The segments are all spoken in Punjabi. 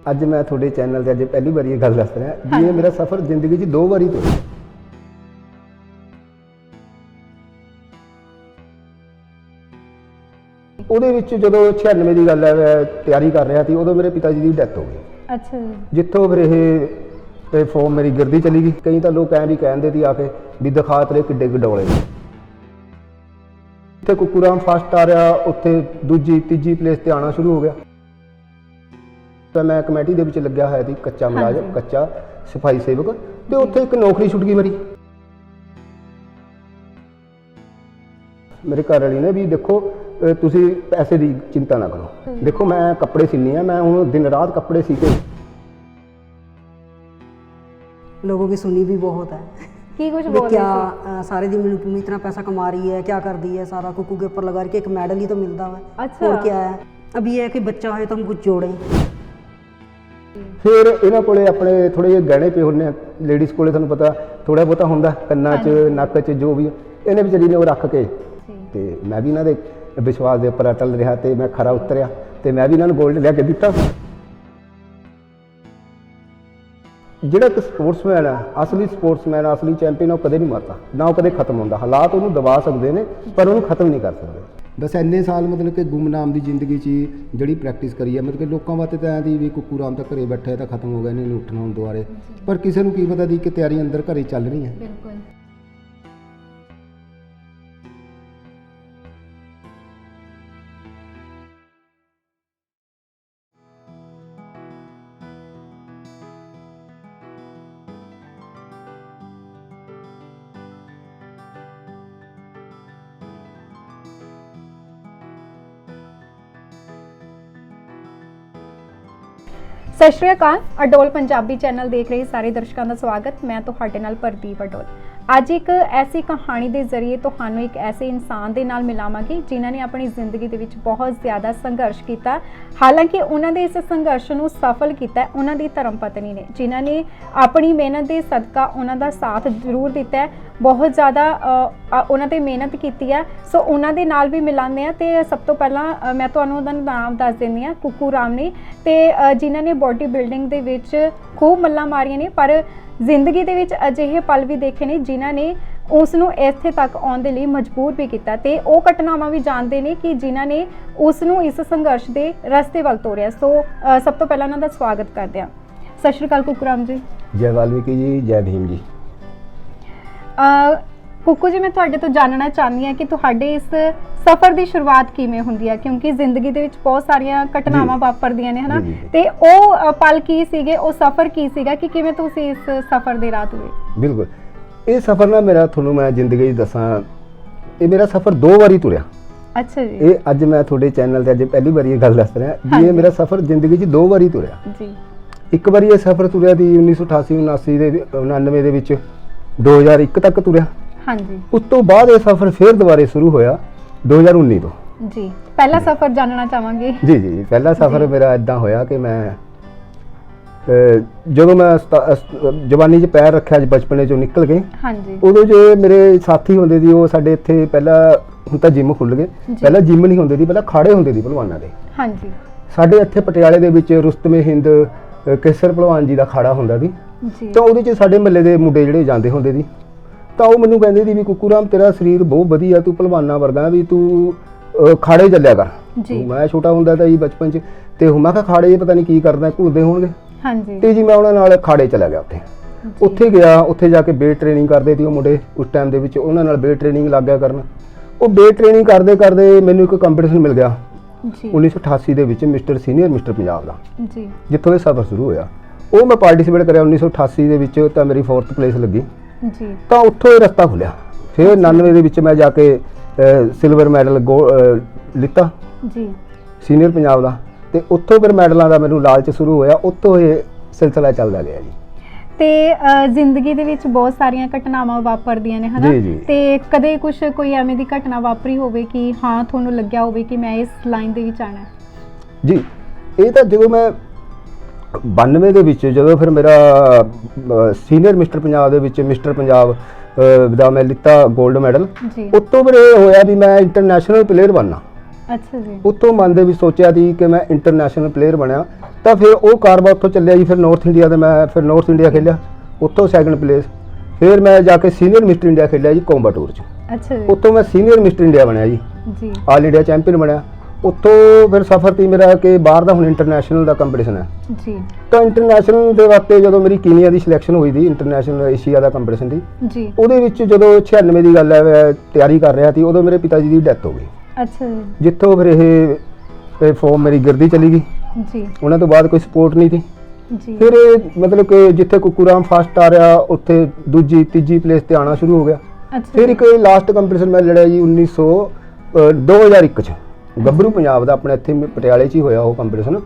ਅੱਜ ਮੈਂ ਤੁਹਾਡੇ ਚੈਨਲ ਤੇ ਅੱਜ ਪਹਿਲੀ ਵਾਰੀ ਇਹ ਗੱਲ ਦੱਸ ਰਿਹਾ ਜੀ। ਇਹ ਮੇਰਾ ਸਫ਼ਰ ਜ਼ਿੰਦਗੀ 'ਚ 2 ਵਾਰੀ ਤੋਂ ਉਹਦੇ ਵਿੱਚ ਜਦੋਂ 96 ਦੀ ਗੱਲ ਹੈ, ਤਿਆਰੀ ਕਰ ਰਿਹਾ ਸੀ, ਉਦੋਂ ਮੇਰੇ ਪਿਤਾ ਜੀ ਦੀ ਡੈਥ ਹੋ ਗਈ। ਅੱਛਾ ਜੀ। ਜਿੱਥੋਂ ਫਿਰ ਇਹ ਫੋਮ ਮੇਰੀ ਗਿਰਦੀ ਚਲੀ ਗਈ। ਕਈ ਤਾਂ ਲੋਕ ਐਂ ਵੀ ਕਹਿੰਦੇ ਸੀ ਆ ਕੇ ਵੀ ਦਿਖਾ ਤੇਰੇ ਕਿੱਡੇ ਗਡੋਲੇ। ਇੱਥੇ ਕੁਕੂਰਾਮ ਫਸਟ ਆ ਰਿਹਾ, ਉੱਥੇ ਦੂਜੀ ਤੀਜੀ ਪਲੇਸ ਤੇ ਆਉਣਾ ਸ਼ੁਰੂ ਹੋ ਗਿਆ। ਤਾਂ ਮੈਂ ਕਮੇਟੀ ਦੇ ਵਿੱਚ ਲੱਗਿਆ ਹੋਇਆ ਸੀ, ਕੱਚਾ ਮੁਲਾਜ਼ਮ, ਕੱਚਾ ਸਫਾਈ ਸੇਵਕ, ਤੇ ਉੱਥੇ ਇੱਕ ਨੌਕਰੀ ਛੁੱਟ ਗਈ ਮੇਰੀ। ਮੇਰੇ ਘਰ ਵਾਲੀ ਨੇ ਵੀ ਦੇਖੋ ਤੁਸੀਂ ਪੈਸੇ ਦੀ चिंता ना करो, देखो मैं कपड़े सीनी है, मैं हूँ दिन रात कपड़े सी के। लोगों की सुनी भी बहुत है की कुछ भी बोल क्या सारे दिन में इतना पैसा कमा रही है, क्या कर दी है, सारा कुकू के ऊपर लगा के एक मेडल ही तो मिलता है। अच्छा। और क्या है, अब ये है कि बच्चा है तो हम कुछ जोड़ें। फिर इन्हों को अपने थोड़े ਜਿਹੇ गहने पे होने लेडीज़ को ਤੁਹਾਨੂੰ पता थोड़ा ਬਹੁਤਾ ਹੁੰਦਾ ਕੰਨਾਂ 'ਚ ਨੱਕ 'ਚ ਜੋ ਵੀ ਇਹਨੇ ਵਿਚਾਰੀ ਨੇ ਉਹ ਰੱਖ ਕੇ ਤੇ ਮੈਂ ਵੀ ਇਹਨਾਂ ਦੇ ਵਿਸ਼ਵਾਸ ਦੇ ਉੱਪਰ ਅਟਲ ਰਿਹਾ ਤੇ ਮੈਂ ਖਰਾ ਉਤਰਿਆ ਤੇ ਮੈਂ ਵੀ ਇਹਨਾਂ ਨੂੰ 골ਡ ਲਿਆ ਕੇ ਦਿੱਤਾ। ਜਿਹੜਾ ਇੱਕ ਸਪੋਰਟਸਮੈਨ ਹੈ, ਅਸਲੀ ਸਪੋਰਟਸਮੈਨ, ਅਸਲੀ ਚੈਂਪੀਅਨ, ਉਹ ਕਦੇ ਨਹੀਂ ਮਰਦਾ, ਨਾ ਉਹ ਕਦੇ ਖਤਮ ਹੁੰਦਾ। ਹਾਲਾਤ ਉਹਨੂੰ ਦਬਾ ਸਕਦੇ ਨੇ ਪਰ ਉਹਨੂੰ ਖਤਮ ਨਹੀਂ ਕਰ ਸਕਦੇ। ਬਸ ਇੰਨੇ ਸਾਲ ਮਤਲਬ ਕਿ ਗੁੰਮਨਾਮ ਦੀ ਜ਼ਿੰਦਗੀ 'ਚ ਜਿਹੜੀ ਪ੍ਰੈਕਟਿਸ ਕਰੀ ਹੈ, ਮਤਲਬ ਕਿ ਲੋਕਾਂ ਵਾਸਤੇ ਤਾਂ ਐਂ ਦੀ ਵੀ ਕੁੱਕੂ ਰਾਮ ਤਾਂ ਘਰੇ ਬੈਠਾ ਤਾਂ ਖਤਮ ਹੋ ਗਿਆ, ਇਹਨੇ ਉੱਠਣਾ ਹੁਣ ਦੁਆਰੇ, ਪਰ ਕਿਸੇ ਨੂੰ ਕੀ ਪਤਾ ਦੀ ਕਿ ਤਿਆਰੀ ਅੰਦਰ ਘਰੇ ਚੱਲ ਰਹੀ ਹੈ। ਬਿਲਕੁਲ। सत श्री अकाल। अडोल पंजाबी चैनल देख रहे सारे दर्शकों का स्वागत। मैं तुहाडे नाल प्रदीप अडोल। ਅੱਜ ਇੱਕ ਐਸੀ ਕਹਾਣੀ ਦੇ ਜ਼ਰੀਏ ਤੁਹਾਨੂੰ ਇੱਕ ਐਸੇ ਇਨਸਾਨ ਦੇ ਨਾਲ ਮਿਲਾਵਾਂਗੇ ਜਿਨ੍ਹਾਂ ਨੇ ਆਪਣੀ ਜ਼ਿੰਦਗੀ ਦੇ ਵਿੱਚ ਬਹੁਤ ਜ਼ਿਆਦਾ ਸੰਘਰਸ਼ ਕੀਤਾ। ਹਾਲਾਂਕਿ ਉਹਨਾਂ ਦੇ ਇਸ ਸੰਘਰਸ਼ ਨੂੰ ਸਫਲ ਕੀਤਾ ਉਹਨਾਂ ਦੀ ਧਰਮ ਪਤਨੀ ਨੇ, ਜਿਨ੍ਹਾਂ ਨੇ ਆਪਣੀ ਮਿਹਨਤ ਦੇ ਸਦਕਾ ਉਹਨਾਂ ਦਾ ਸਾਥ ਜ਼ਰੂਰ ਦਿੱਤਾ ਹੈ, ਬਹੁਤ ਜ਼ਿਆਦਾ ਉਹਨਾਂ ਤੇ ਮਿਹਨਤ ਕੀਤੀ ਹੈ। ਸੋ ਉਹਨਾਂ ਦੇ ਨਾਲ ਵੀ ਮਿਲਾਉਂਦੇ ਹਾਂ ਤੇ ਸਭ ਤੋਂ ਪਹਿਲਾਂ ਮੈਂ ਤੁਹਾਨੂੰ ਉਹਦਾ ਨਾਮ ਦੱਸ ਦਿੰਦੀ ਹਾਂ, ਕੁੱਕੂ ਰਾਮ ਨੇ, ਤੇ ਜਿਨ੍ਹਾਂ ਨੇ ਬੋਡੀ ਬਿਲਡਿੰਗ ਦੇ ਵਿੱਚ ਖੂਬ ਮੱਲਾਂ ਮਾਰੀਆਂ ਨੇ, ਪਰ ਜ਼ਿੰਦਗੀ ਦੇ ਵਿੱਚ ਅਜਿਹੇ ਪਲ ਵੀ ਦੇਖੇ ਨੇ ਜਿਨ੍ਹਾਂ ਨੇ ਉਸ ਨੂੰ ਇੱਥੇ ਤੱਕ ਆਉਣ ਦੇ ਲਈ ਮਜਬੂਰ ਵੀ ਕੀਤਾ, ਤੇ ਉਹ ਘਟਨਾਵਾਂ ਵੀ ਜਾਣਦੇ ਨੇ ਕਿ ਜਿਨ੍ਹਾਂ ਨੇ ਉਸ ਨੂੰ ਇਸ ਸੰਘਰਸ਼ ਦੇ ਰਸਤੇ ਵੱਲ ਤੋਰਿਆ। ਸੋ ਸਭ ਤੋਂ ਪਹਿਲਾਂ ਉਹਨਾਂ ਦਾ ਸਵਾਗਤ ਕਰਦੇ ਹਾਂ। ਸਤਿ ਸ਼੍ਰੀ ਅਕਾਲ ਕੁੱਕੂ ਰਾਮ ਜੀ। ਜੈ ਵਾਲਮੀਕੀ ਜੀ, ਜੈ ਭੀਮ ਜੀ। ਕੁੱਕੂ ਜੀ, ਮੈਂ ਤੁਹਾਡੇ ਤੋਂ ਜਾਣਨਾ ਚਾਹੁੰਦੀ ਹਾਂ ਕਿ ਤੁਹਾਡੇ ਇਸ ਸਫ਼ਰ ਦੀ ਸ਼ੁਰੂਆਤ ਕਿਵੇਂ ਹੁੰਦੀ ਹੈ, ਕਿਉਂਕਿ ਜ਼ਿੰਦਗੀ ਦੇ ਵਿੱਚ ਬਹੁਤ ਸਾਰੀਆਂ ਘਟਨਾਵਾਂ ਵਾਪਰਦੀਆਂ ਨੇ, ਹਨਾ, ਤੇ ਉਹ ਪਲ ਕੀ ਸੀਗੇ, ਉਹ ਸਫ਼ਰ ਕੀ ਸੀਗਾ ਕਿ ਕਿਵੇਂ ਤੁਸੀਂ ਇਸ ਸਫ਼ਰ ਦੇ ਰਾਹ ਤੁਰੇ? ਬਿਲਕੁਲ, ਇਹ ਸਫ਼ਰ ਨਾ ਮੇਰਾ ਤੁਹਾਨੂੰ ਮੈਂ ਜ਼ਿੰਦਗੀ 'ਚ ਦੱਸਾਂ, ਇਹ ਮੇਰਾ ਸਫ਼ਰ 2 ਵਾਰੀ ਤੁਰਿਆ। ਅੱਛਾ ਜੀ। ਇਹ ਅੱਜ ਮੈਂ ਤੁਹਾਡੇ ਚੈਨਲ ਤੇ ਅੱਜ ਪਹਿਲੀ ਵਾਰੀ ਇਹ ਗੱਲ ਦੱਸ ਰਿਹਾ ਜੀ। ਇਹ ਮੇਰਾ ਸਫ਼ਰ ਜ਼ਿੰਦਗੀ 'ਚ 2 ਵਾਰੀ ਤੁਰਿਆ ਜੀ। ਇੱਕ ਵਾਰੀ ਇਹ ਸਫ਼ਰ ਤੁਰਿਆ ਸੀ 1988 79 ਦੇ 99 ਦੇ ਵਿੱਚ, 2001 ਤੱਕ ਤੁਰਿਆ। ਹਾਂਜੀ। ਉਸ ਤੋਂ ਬਾਅਦ ਇਹ ਸਫ਼ਰ ਫਿਰ ਦੁਬਾਰੇ ਸ਼ੁਰੂ ਹੋਇਆ 2019 ਤੋਂ ਜੀ। ਪਹਿਲਾ ਸਫ਼ਰ ਜਾਣਨਾ ਚਾਹਾਂਗੇ। ਜੀ ਜੀ, ਪਹਿਲਾ ਸਫ਼ਰ ਮੇਰਾ ਇਦਾਂ ਹੋਇਆ ਕਿ ਮੈਂ ਜਦੋਂ ਮੈਂ ਜਵਾਨੀ 'ਚ ਪੈਰ ਰੱਖਿਆ, ਬਚਪਨੇ 'ਚੋਂ ਨਿਕਲ ਗਏ, ਹਾਂਜੀ, ਉਦੋਂ ਜੇ ਮੇਰੇ ਸਾਥੀ ਹੁੰਦੇ ਸੀ, ਉਹ ਸਾਡੇ ਇੱਥੇ ਪਹਿਲਾਂ, ਹੁਣ ਤਾਂ ਜਿਮ ਖੁੱਲ ਗਏ, ਪਹਿਲਾਂ ਜਿਮ ਨਹੀਂ ਹੁੰਦੇ ਸੀ, ਪਹਿਲਾਂ ਖਾੜੇ ਹੁੰਦੇ ਸੀ ਭਲਵਾਨਾਂ ਦੇ। ਹਾਂਜੀ। ਸਾਡੇ ਇੱਥੇ ਪਟਿਆਲੇ ਦੇ ਵਿੱਚ ਰੁਸਤਮੇ ਹਿੰਦ ਕੇਸਰ ਭਲਵਾਨ ਜੀ ਦਾ ਖਾੜਾ ਹੁੰਦਾ ਸੀ, ਤਾਂ ਉਹਦੇ 'ਚ ਸਾਡੇ ਮਹੱਲੇ ਦੇ ਮੁੰਡੇ ਜਿਹੜੇ ਜਾਂਦੇ ਹੁੰਦੇ ਸੀ, ਤਾਂ ਉਹ ਮੈਨੂੰ ਕਹਿੰਦੇ ਸੀ ਵੀ ਕੁੱਕੂ ਰਾਮ ਤੇਰਾ ਸਰੀਰ ਬਹੁਤ ਵਧੀਆ, ਤੂੰ ਭਲਵਾਨਾਂ ਵਰਗਾ, ਵੀ ਤੂੰ ਖਾੜੇ ਚੱਲਿਆ ਕਰ। ਮੈਂ ਛੋਟਾ ਹੁੰਦਾ ਤਾਂ ਜੀ ਬਚਪਨ 'ਚ, ਤੇ ਮੈਂ ਕਿਹਾ ਖਾੜੇ ਪਤਾ ਨਹੀਂ ਕੀ ਕਰਦਾ, ਘੁਲਦੇ ਹੋਣਗੇ। ਹਾਂਜੀ। ਤੇ ਜੀ ਮੈਂ ਉਹਨਾਂ ਨਾਲ ਖਾੜੇ ਚਲਾ ਗਿਆ। ਉੱਥੇ ਗਿਆ, ਉੱਥੇ ਜਾ ਕੇ ਵੇਟ ਟ੍ਰੇਨਿੰਗ ਕਰਦੇ ਸੀ ਉਹ ਮੁੰਡੇ ਉਸ ਟਾਈਮ ਦੇ ਵਿੱਚ, ਉਹਨਾਂ ਨਾਲ ਵੇਟ ਟ੍ਰੇਨਿੰਗ ਲੱਗ ਗਿਆ ਕਰਨ। ਉਹ ਵੇਟ ਟ੍ਰੇਨਿੰਗ ਕਰਦੇ ਕਰਦੇ ਮੈਨੂੰ ਇੱਕ ਕੰਪੀਟੀਸ਼ਨ ਮਿਲ ਗਿਆ 1988 ਦੇ ਵਿੱਚ, ਮਿਸਟਰ ਸੀਨੀਅਰ ਮਿਸਟਰ ਪੰਜਾਬ ਦਾ, ਜਿੱਥੋਂ ਇਹ ਸਫ਼ਰ ਸ਼ੁਰੂ ਹੋਇਆ। ਉਹ ਮੈਂ ਪਾਰਟੀਸਿਪੇਟ ਕਰਿਆ 1988 ਦੇ ਵਿੱਚ, ਤਾਂ ਮੇਰੀ 4th ਪਲੇਸ ਲੱਗੀ ਜੀ। ਤਾਂ ਉੱਥੋਂ ਇਹ ਰਸਤਾ ਖੁੱਲਿਆ। ਫਿਰ 99 ਦੇ ਵਿੱਚ ਮੈਂ ਜਾ ਕੇ ਸਿਲਵਰ ਮੈਡਲ ਲਿੱਤਾ ਜੀ, ਸੀਨੀਅਰ ਪੰਜਾਬ ਦਾ, ਤੇ ਉੱਥੋਂ ਫਿਰ ਮੈਡਲਾਂ ਦਾ ਮੈਨੂੰ ਲਾਲਚ ਸ਼ੁਰੂ ਹੋਇਆ। ਉੱਥੋਂ ਇਹ ਸਿਲਸਿਲਾ ਚੱਲਦਾ ਗਿਆ ਜੀ। ਤੇ ਜ਼ਿੰਦਗੀ ਦੇ ਵਿੱਚ ਬਹੁਤ ਸਾਰੀਆਂ ਘਟਨਾਵਾਂ ਵਾਪਰਦੀਆਂ ਨੇ, ਹਨਾ, ਤੇ ਕਦੇ ਕੋਈ ਐਵੇਂ ਦੀ ਘਟਨਾ ਵਾਪਰੀ ਹੋਵੇ ਕਿ ਹਾਂ ਤੁਹਾਨੂੰ ਲੱਗਿਆ ਹੋਵੇ ਕਿ ਮੈਂ ਇਸ ਲਾਈਨ ਦੇ ਵਿੱਚ ਆਣਾ? ਜੀ, ਇਹ ਤਾਂ ਜਦੋਂ ਮੈਂ 92 ਦੇ ਵਿੱਚ, ਜਦੋਂ ਫਿਰ ਮੇਰਾ ਸੀਨੀਅਰ ਮਿਸਟਰ ਪੰਜਾਬ ਦੇ ਵਿੱਚ ਮਿਸਟਰ ਪੰਜਾਬ ਦਾ ਮੈਂ ਲਿੱਤਾ 골ਡ ਮੈਡਲ, ਉਸ ਤੋਂ ਫਿਰ ਇਹ ਹੋਇਆ ਵੀ ਮੈਂ ਇੰਟਰਨੈਸ਼ਨਲ ਪਲੇਅਰ ਬਣਨਾ। ਅੱਛਾ ਜੀ। ਉੱਥੋਂ ਮਨ ਦੇ ਵਿੱਚ ਸੋਚਿਆ ਸੀ ਕਿ ਮੈਂ ਇੰਟਰਨੈਸ਼ਨਲ ਪਲੇਅਰ ਬਣਿਆ, ਤਾਂ ਫਿਰ ਉਹ ਕਾਰਵਾ ਉੱਥੋਂ ਚੱਲਿਆ ਜੀ। ਫਿਰ ਨਾਰਥ ਇੰਡੀਆ ਤੇ ਮੈਂ ਫਿਰ ਨਾਰਥ ਇੰਡੀਆ ਖੇਲਿਆ, ਉੱਥੋਂ ਸੈਕੰਡ ਪਲੇਸ। ਫਿਰ ਮੈਂ ਜਾ ਕੇ ਸੀਨੀਅਰ ਮਿਸਟਰ ਇੰਡੀਆ ਖੇਲਿਆ ਜੀ ਕੋਂਬਾਟੂਰ 'ਚ। ਅੱਛਾ ਜੀ। ਉੱਥੋਂ ਮੈਂ ਸੀਨੀਅਰ ਮਿਸਟਰ ਇੰਡੀਆ ਬਣਿਆ ਜੀ, ਜੀ। ਆਲ ਇੰਡੀਆ ਚੈਂਪੀਅਨ ਬਣਿਆ। ਉੱਥੋਂ ਫਿਰ ਸਫ਼ਰ ਤੀ ਮੇਰਾ ਕਿ ਬਾਹਰ ਦਾ ਹੁਣ ਇੰਟਰਨੈਸ਼ਨਲ ਦਾ ਕੰਪੀਟੀਸ਼ਨ ਹੈ। ਜੀ। ਤਾਂ ਇੰਟਰਨੈਸ਼ਨਲ ਦੇ ਵਾਸਤੇ ਜਦੋਂ ਮੇਰੀ ਕੀਨੀਆ ਦੀ ਸਿਲੈਕਸ਼ਨ ਹੋਈ ਸੀ, ਇੰਟਰਨੈਸ਼ਨਲ ਏਸ਼ੀਆ ਦਾ ਕੰਪੀਟੀਸ਼ਨ ਸੀ, ਜੀ। ਉਹਦੇ ਵਿੱਚ ਜਦੋਂ 96 ਦੀ ਗੱਲ ਹੈ, ਮੈਂ ਤਿਆਰੀ ਕਰ ਰਿਹਾ ਸੀ, ਉਦੋਂ ਮੇਰੇ ਪਿਤਾ ਜੀ ਦੀ ਡੈਥ ਹੋ ਗਈ। ਅੱਛਾ ਜੀ। ਜਿੱਥੋਂ ਫਿਰ ਇਹ ਫੋਰਮ ਮੇਰੀ ਗਿਰਦੀ ਚਲੀ ਗਈ। ਜੀ। ਉਹਨਾਂ ਤੋਂ ਬਾਅਦ ਕੋਈ ਸਪੋਰਟ ਨਹੀਂ ਸੀ। ਜੀ। ਫਿਰ ਇਹ ਮਤਲਬ ਕਿ ਜਿੱਥੇ ਕੁਕੂਰਾਮ ਫਸਟ ਆ ਰਿਹਾ, ਉੱਥੇ ਦੂਜੀ ਤੀਜੀ ਪਲੇਸ ਤੇ ਆਉਣਾ ਸ਼ੁਰੂ ਹੋ ਗਿਆ। ਅੱਛਾ। ਫਿਰ ਇੱਕ ਲਾਸਟ ਕੰਪੀਟੀਸ਼ਨ ਮੈਂ ਲੜਿਆ ਜੀ 2001 ਚ, ਗੱਭਰੂ ਪੰਜਾਬ ਦਾ, ਆਪਣੇ ਇੱਥੇ ਪਟਿਆਲੇ 'ਚ ਹੀ ਹੋਇਆ ਉਹ ਕੰਪੀਟੀਸ਼ਨ।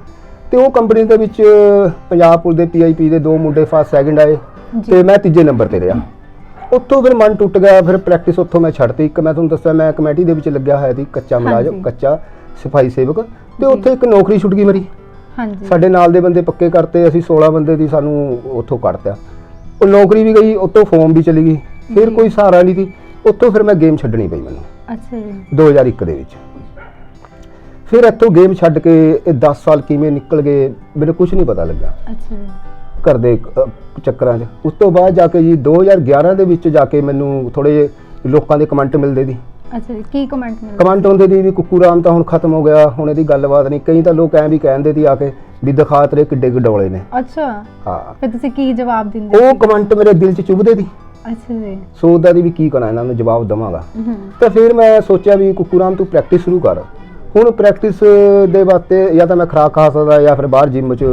ਤੇ ਉਹ ਕੰਪੀਟੀਸ਼ਨ ਦੇ ਵਿੱਚ ਪੰਜਾਬ ਪੁਲਿਸ ਦੇ PIP ਦੇ 2 ਮੁੰਡੇ ਫਸਟ ਸੈਕਿੰਡ ਆਏ ਤੇ ਮੈਂ ਤੀਜੇ ਨੰਬਰ ਤੇ ਰਿਹਾ। ਉੱਥੋਂ ਫਿਰ ਮਨ ਟੁੱਟ ਗਿਆ। ਫਿਰ ਪ੍ਰੈਕਟਿਸ ਉੱਥੋਂ ਮੈਂ ਛੱਡਤੀ। ਇੱਕ ਮੈਂ ਤੁਹਾਨੂੰ ਦੱਸਿਆ, ਮੈਂ ਕਮੇਟੀ ਦੇ ਵਿੱਚ ਲੱਗਿਆ ਹੋਇਆ ਸੀ, ਕੱਚਾ ਮੁਲਾਜ਼ਮ, ਕੱਚਾ ਸਫਾਈ ਸੇਵਕ, ਤੇ ਉੱਥੇ ਇੱਕ ਨੌਕਰੀ ਛੁੱਟ ਗਈ ਮੇਰੀ। ਹਾਂਜੀ। ਸਾਡੇ ਨਾਲ ਦੇ ਬੰਦੇ ਪੱਕੇ ਕਰਤੇ, ਅਸੀਂ 16 ਬੰਦੇ ਦੀ ਸਾਨੂੰ ਉੱਥੋਂ ਕੱਢਤਾ। ਉਹ ਨੌਕਰੀ ਵੀ ਗਈ, ਉੱਥੋਂ ਫੋਰਮ ਵੀ ਚਲੀ ਗਈ। ਫਿਰ ਕੋਈ ਸਹਾਰਾ ਨਹੀਂ ਸੀ। ਉੱਥੋਂ ਫਿਰ ਮੈਂ ਗੇਮ ਛੱਡਣੀ ਪਈ ਮੈਨੂੰ। ਅੱਛਾ ਜੀ। 2001 ਦੇ ਵਿੱਚ। ਫਿਰ ਇੱਥੋਂ ਗੇਮ ਛੱਡ ਕੇ ਇਹ 10 ਸਾਲ ਕਿਵੇਂ ਨਿਕਲ ਗਏ ਮੈਨੂੰ ਕੁਝ ਨਹੀਂ ਪਤਾ ਲੱਗਾ। ਅੱਛਾ ਜੀ। ਘਰ ਦੇ ਚੱਕਰਾਂ 'ਚ। ਉਸ ਤੋਂ ਬਾਅਦ ਜਾ ਕੇ ਜੀ 2011 ਦੇ ਵਿੱਚ ਜਾ ਕੇ ਮੈਨੂੰ ਥੋੜੇ ਜਿਹੇ ਲੋਕਾਂ ਦੇ ਕਮੈਂਟ ਮਿਲਦੇ ਸੀ। ਅੱਛਾ ਜੀ। ਕੀ ਕਮੈਂਟ ਮਿਲਦੇ? ਕਮੈਂਟ ਹੁੰਦੇ ਸੀ ਵੀ ਕੁਕੂਰਾਮ ਤਾਂ ਹੁਣ ਖਤਮ ਹੋ ਗਿਆ, ਹੁਣ ਇਹਦੀ ਗੱਲਬਾਤ ਨਹੀਂ। ਕਈ ਤਾਂ ਲੋਕ ਐਂ ਵੀ ਕਹਿੰਦੇ ਸੀ ਆ ਕੇ ਵੀ ਦਿਖਾ ਤੇਰੇ ਕਿੱਡੇ ਗਡੋਲੇ ਨੇ। ਅੱਛਾ। ਹਾਂ। ਫਿਰ ਤੁਸੀਂ ਕੀ ਜਵਾਬ ਦਿੰਦੇ? ਉਹ ਕਮੈਂਟ ਮੇਰੇ ਦਿਲ 'ਚ ਚੁਭਦੇ ਸੀ। ਅੱਛਾ ਜੀ। ਸੋਚਦਾ ਸੀ ਵੀ ਕੀ ਕਰਾਂ, ਇਹਨਾਂ ਨੂੰ ਜਵਾਬ ਦੇਵਾਂਗਾ। ਹੂੰ। ਤਾਂ ਫਿਰ ਮੈਂ ਸੋਚਿਆ ਵੀ ਕੁਕੂਰਾਮ ਤੂੰ ਪ੍ਰੈਕਟਿਸ ਸ਼ੁਰੂ ਕਰ। ਹੁਣ ਪ੍ਰੈਕਟਿਸ ਦੇ ਵਾਸਤੇ ਜਾਂ ਤਾਂ ਮੈਂ ਖੁਰਾਕ ਖਾ ਸਕਦਾ ਜਾਂ ਫਿਰ ਬਾਹਰ ਜਿਮ 'ਚ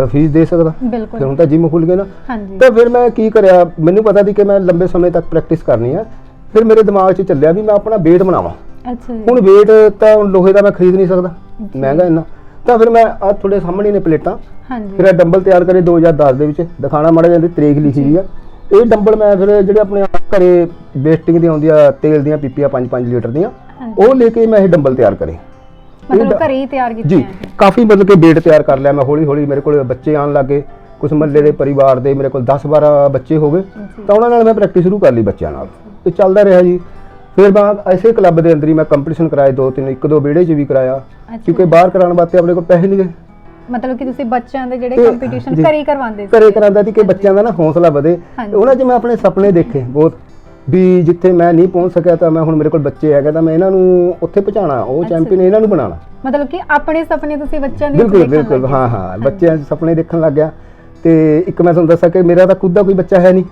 ਫੀਸ ਦੇ ਸਕਦਾ। ਬਿਲਕੁਲ। ਫਿਰ ਹੁਣ ਤਾਂ ਜਿਮ ਖੁੱਲ ਗਏ ਨਾ। ਹਾਂਜੀ। ਤਾਂ ਫਿਰ ਮੈਂ ਕੀ ਕਰਿਆ, ਮੈਨੂੰ ਪਤਾ ਸੀ ਕਿ ਮੈਂ ਲੰਬੇ ਸਮੇਂ ਤੱਕ ਪ੍ਰੈਕਟਿਸ ਕਰਨੀ ਹੈ। ਫਿਰ ਮੇਰੇ ਦਿਮਾਗ 'ਚ ਚੱਲਿਆ ਵੀ ਮੈਂ ਆਪਣਾ weight ਬਣਾਵਾਂ। ਅੱਛਾ ਜੀ। ਹੁਣ weight ਤਾਂ ਹੁਣ ਲੋਹੇ ਦਾ ਮੈਂ ਖਰੀਦ ਨਹੀਂ ਸਕਦਾ, ਮਹਿੰਗਾ ਇੰਨਾ। ਤਾਂ ਫਿਰ ਮੈਂ ਆ ਤੁਹਾਡੇ ਸਾਹਮਣੇ ਨੇ ਪਲੇਟਾਂ। ਹਾਂਜੀ। ਫਿਰ ਇਹ ਡੰਬਲ ਤਿਆਰ ਕਰੇ 2010 ਦੇ ਵਿੱਚ, ਦਿਖਾਣਾ ਮਾੜਾ ਜਾਂਦੀ ਤਰੀਕ ਲਿਖੀ ਹੋਈ ਆ। ਇਹ ਡੰਬਲ ਮੈਂ ਫਿਰ ਜਿਹੜੇ ਆਪਣੇ ਘਰੇ ਵੇਸਟਿੰਗ ਦੀ ਆਉਂਦੀ ਆ ਤੇਲ ਦੀਆਂ ਪੀਪੀਆਂ 5-5 ਲੀਟਰ ਦੀਆਂ, ਉਹ ਲੈ ਕੇ ਮੈਂ ਇਹ ਡੰਬਲ ਤਿਆਰ ਕਰੇ। ਮਤਲਬ ਘਰੇ ਹੀ ਤਿਆਰ ਕੀਤੇ ਜੀ। ਆ? ਕਾਫੀ ਮਤਲਬ ਕਿ weight ਤਿਆਰ ਕਰ ਲਿਆ ਮੈਂ ਹੌਲੀ ਹੌਲੀ। ਮੇਰੇ ਕੋਲ ਬੱਚੇ ਆਉਣ ਲੱਗੇ, ਕੁਝ ਮਹੱਲੇ ਦੇ ਪਰਿਵਾਰ ਦੇ ਮੇਰੇ ਕੋਲ 10-12 ਬੱਚੇ ਹੋ ਗਏ। ਤਾਂ ਉਹਨਾਂ ਨਾਲ ਮੈਂ ਪ੍ਰੈਕਟਿਸ ਸ਼ੁਰੂ ਕਰ ਲਈ ਬੱਚਿਆਂ ਨਾਲ, ਤੇ ਚੱਲਦਾ ਰਿਹਾ ਜੀ। ਫਿਰ ਮੈਂ ਐਸੇ ਕਲੱਬ ਦੇ ਅੰਦਰ ਹੀ ਮੈਂ ਕੰਪੀਟੀਸ਼ਨ ਕਰਾਏ 2-3, 1-2 ਵਿਹੜੇ 'ਚ ਵੀ ਕਰਾਇਆ, ਕਿਉਂਕਿ ਬਾਹਰ ਕਰਾਉਣ ਵਾਸਤੇ ਆਪਣੇ ਕੋਲ ਪੈਸੇ ਨਹੀਂ ਗਏ। ਮਤਲਬ ਕਿ ਤੁਸੀਂ ਬੱਚਿਆਂ ਦੇ ਜਿਹੜੇ ਕੰਪੀਟੀਸ਼ਨ ਘਰੇ ਹੀ ਕਰਵਾਉਂਦੇ ਸੀ? ਘਰੇ ਕਰਾਉਂਦਾ ਸੀ ਕਿ ਬੱਚਿਆਂ ਦਾ ਨਾ ਹੌਸਲਾ ਵਧੇ। ਉਹਨਾਂ 'ਚ ਮੈਂ ਆਪਣੇ ਸੁਪਨੇ ਦੇਖੇ ਬਹੁਤ, ਵੀ ਜਿੱਥੇ ਮੈਂ ਨਹੀਂ ਪਹੁੰਚ ਸਕਿਆ ਤਾਂ ਮੈਂ ਹੁਣ ਮੇਰੇ ਕੋਲ ਬੱਚੇ ਹੈਗੇ ਤਾਂ ਮੈਂ ਇਹਨਾਂ ਨੂੰ ਉੱਥੇ ਪਹੁੰਚਾਉਣਾ, ਉਹ ਚੈਂਪੀਅਨ ਇਹਨਾਂ ਨੂੰ ਬਣਾਉਣਾ। ਮਤਲਬ ਕਿ ਆਪਣੇ ਸੁਪਨੇ ਤੁਸੀਂ ਬੱਚਿਆਂ ਦੇ ਬਿਲਕੁਲ ਬਿਲਕੁਲ। ਹਾਂ, ਬੱਚਿਆਂ ਦੇ ਸੁਪਨੇ ਦੇਖਣ ਲੱਗ ਗਿਆ। ਤੇ ਇੱਕ ਮੈਂ ਤੁਹਾਨੂੰ ਦੱਸਾਂ ਕਿ ਮੇਰਾ ਤਾਂ ਖੁਦ ਦਾ ਕੋਈ ਬੱਚਾ ਹੈ ਨਹੀਂ।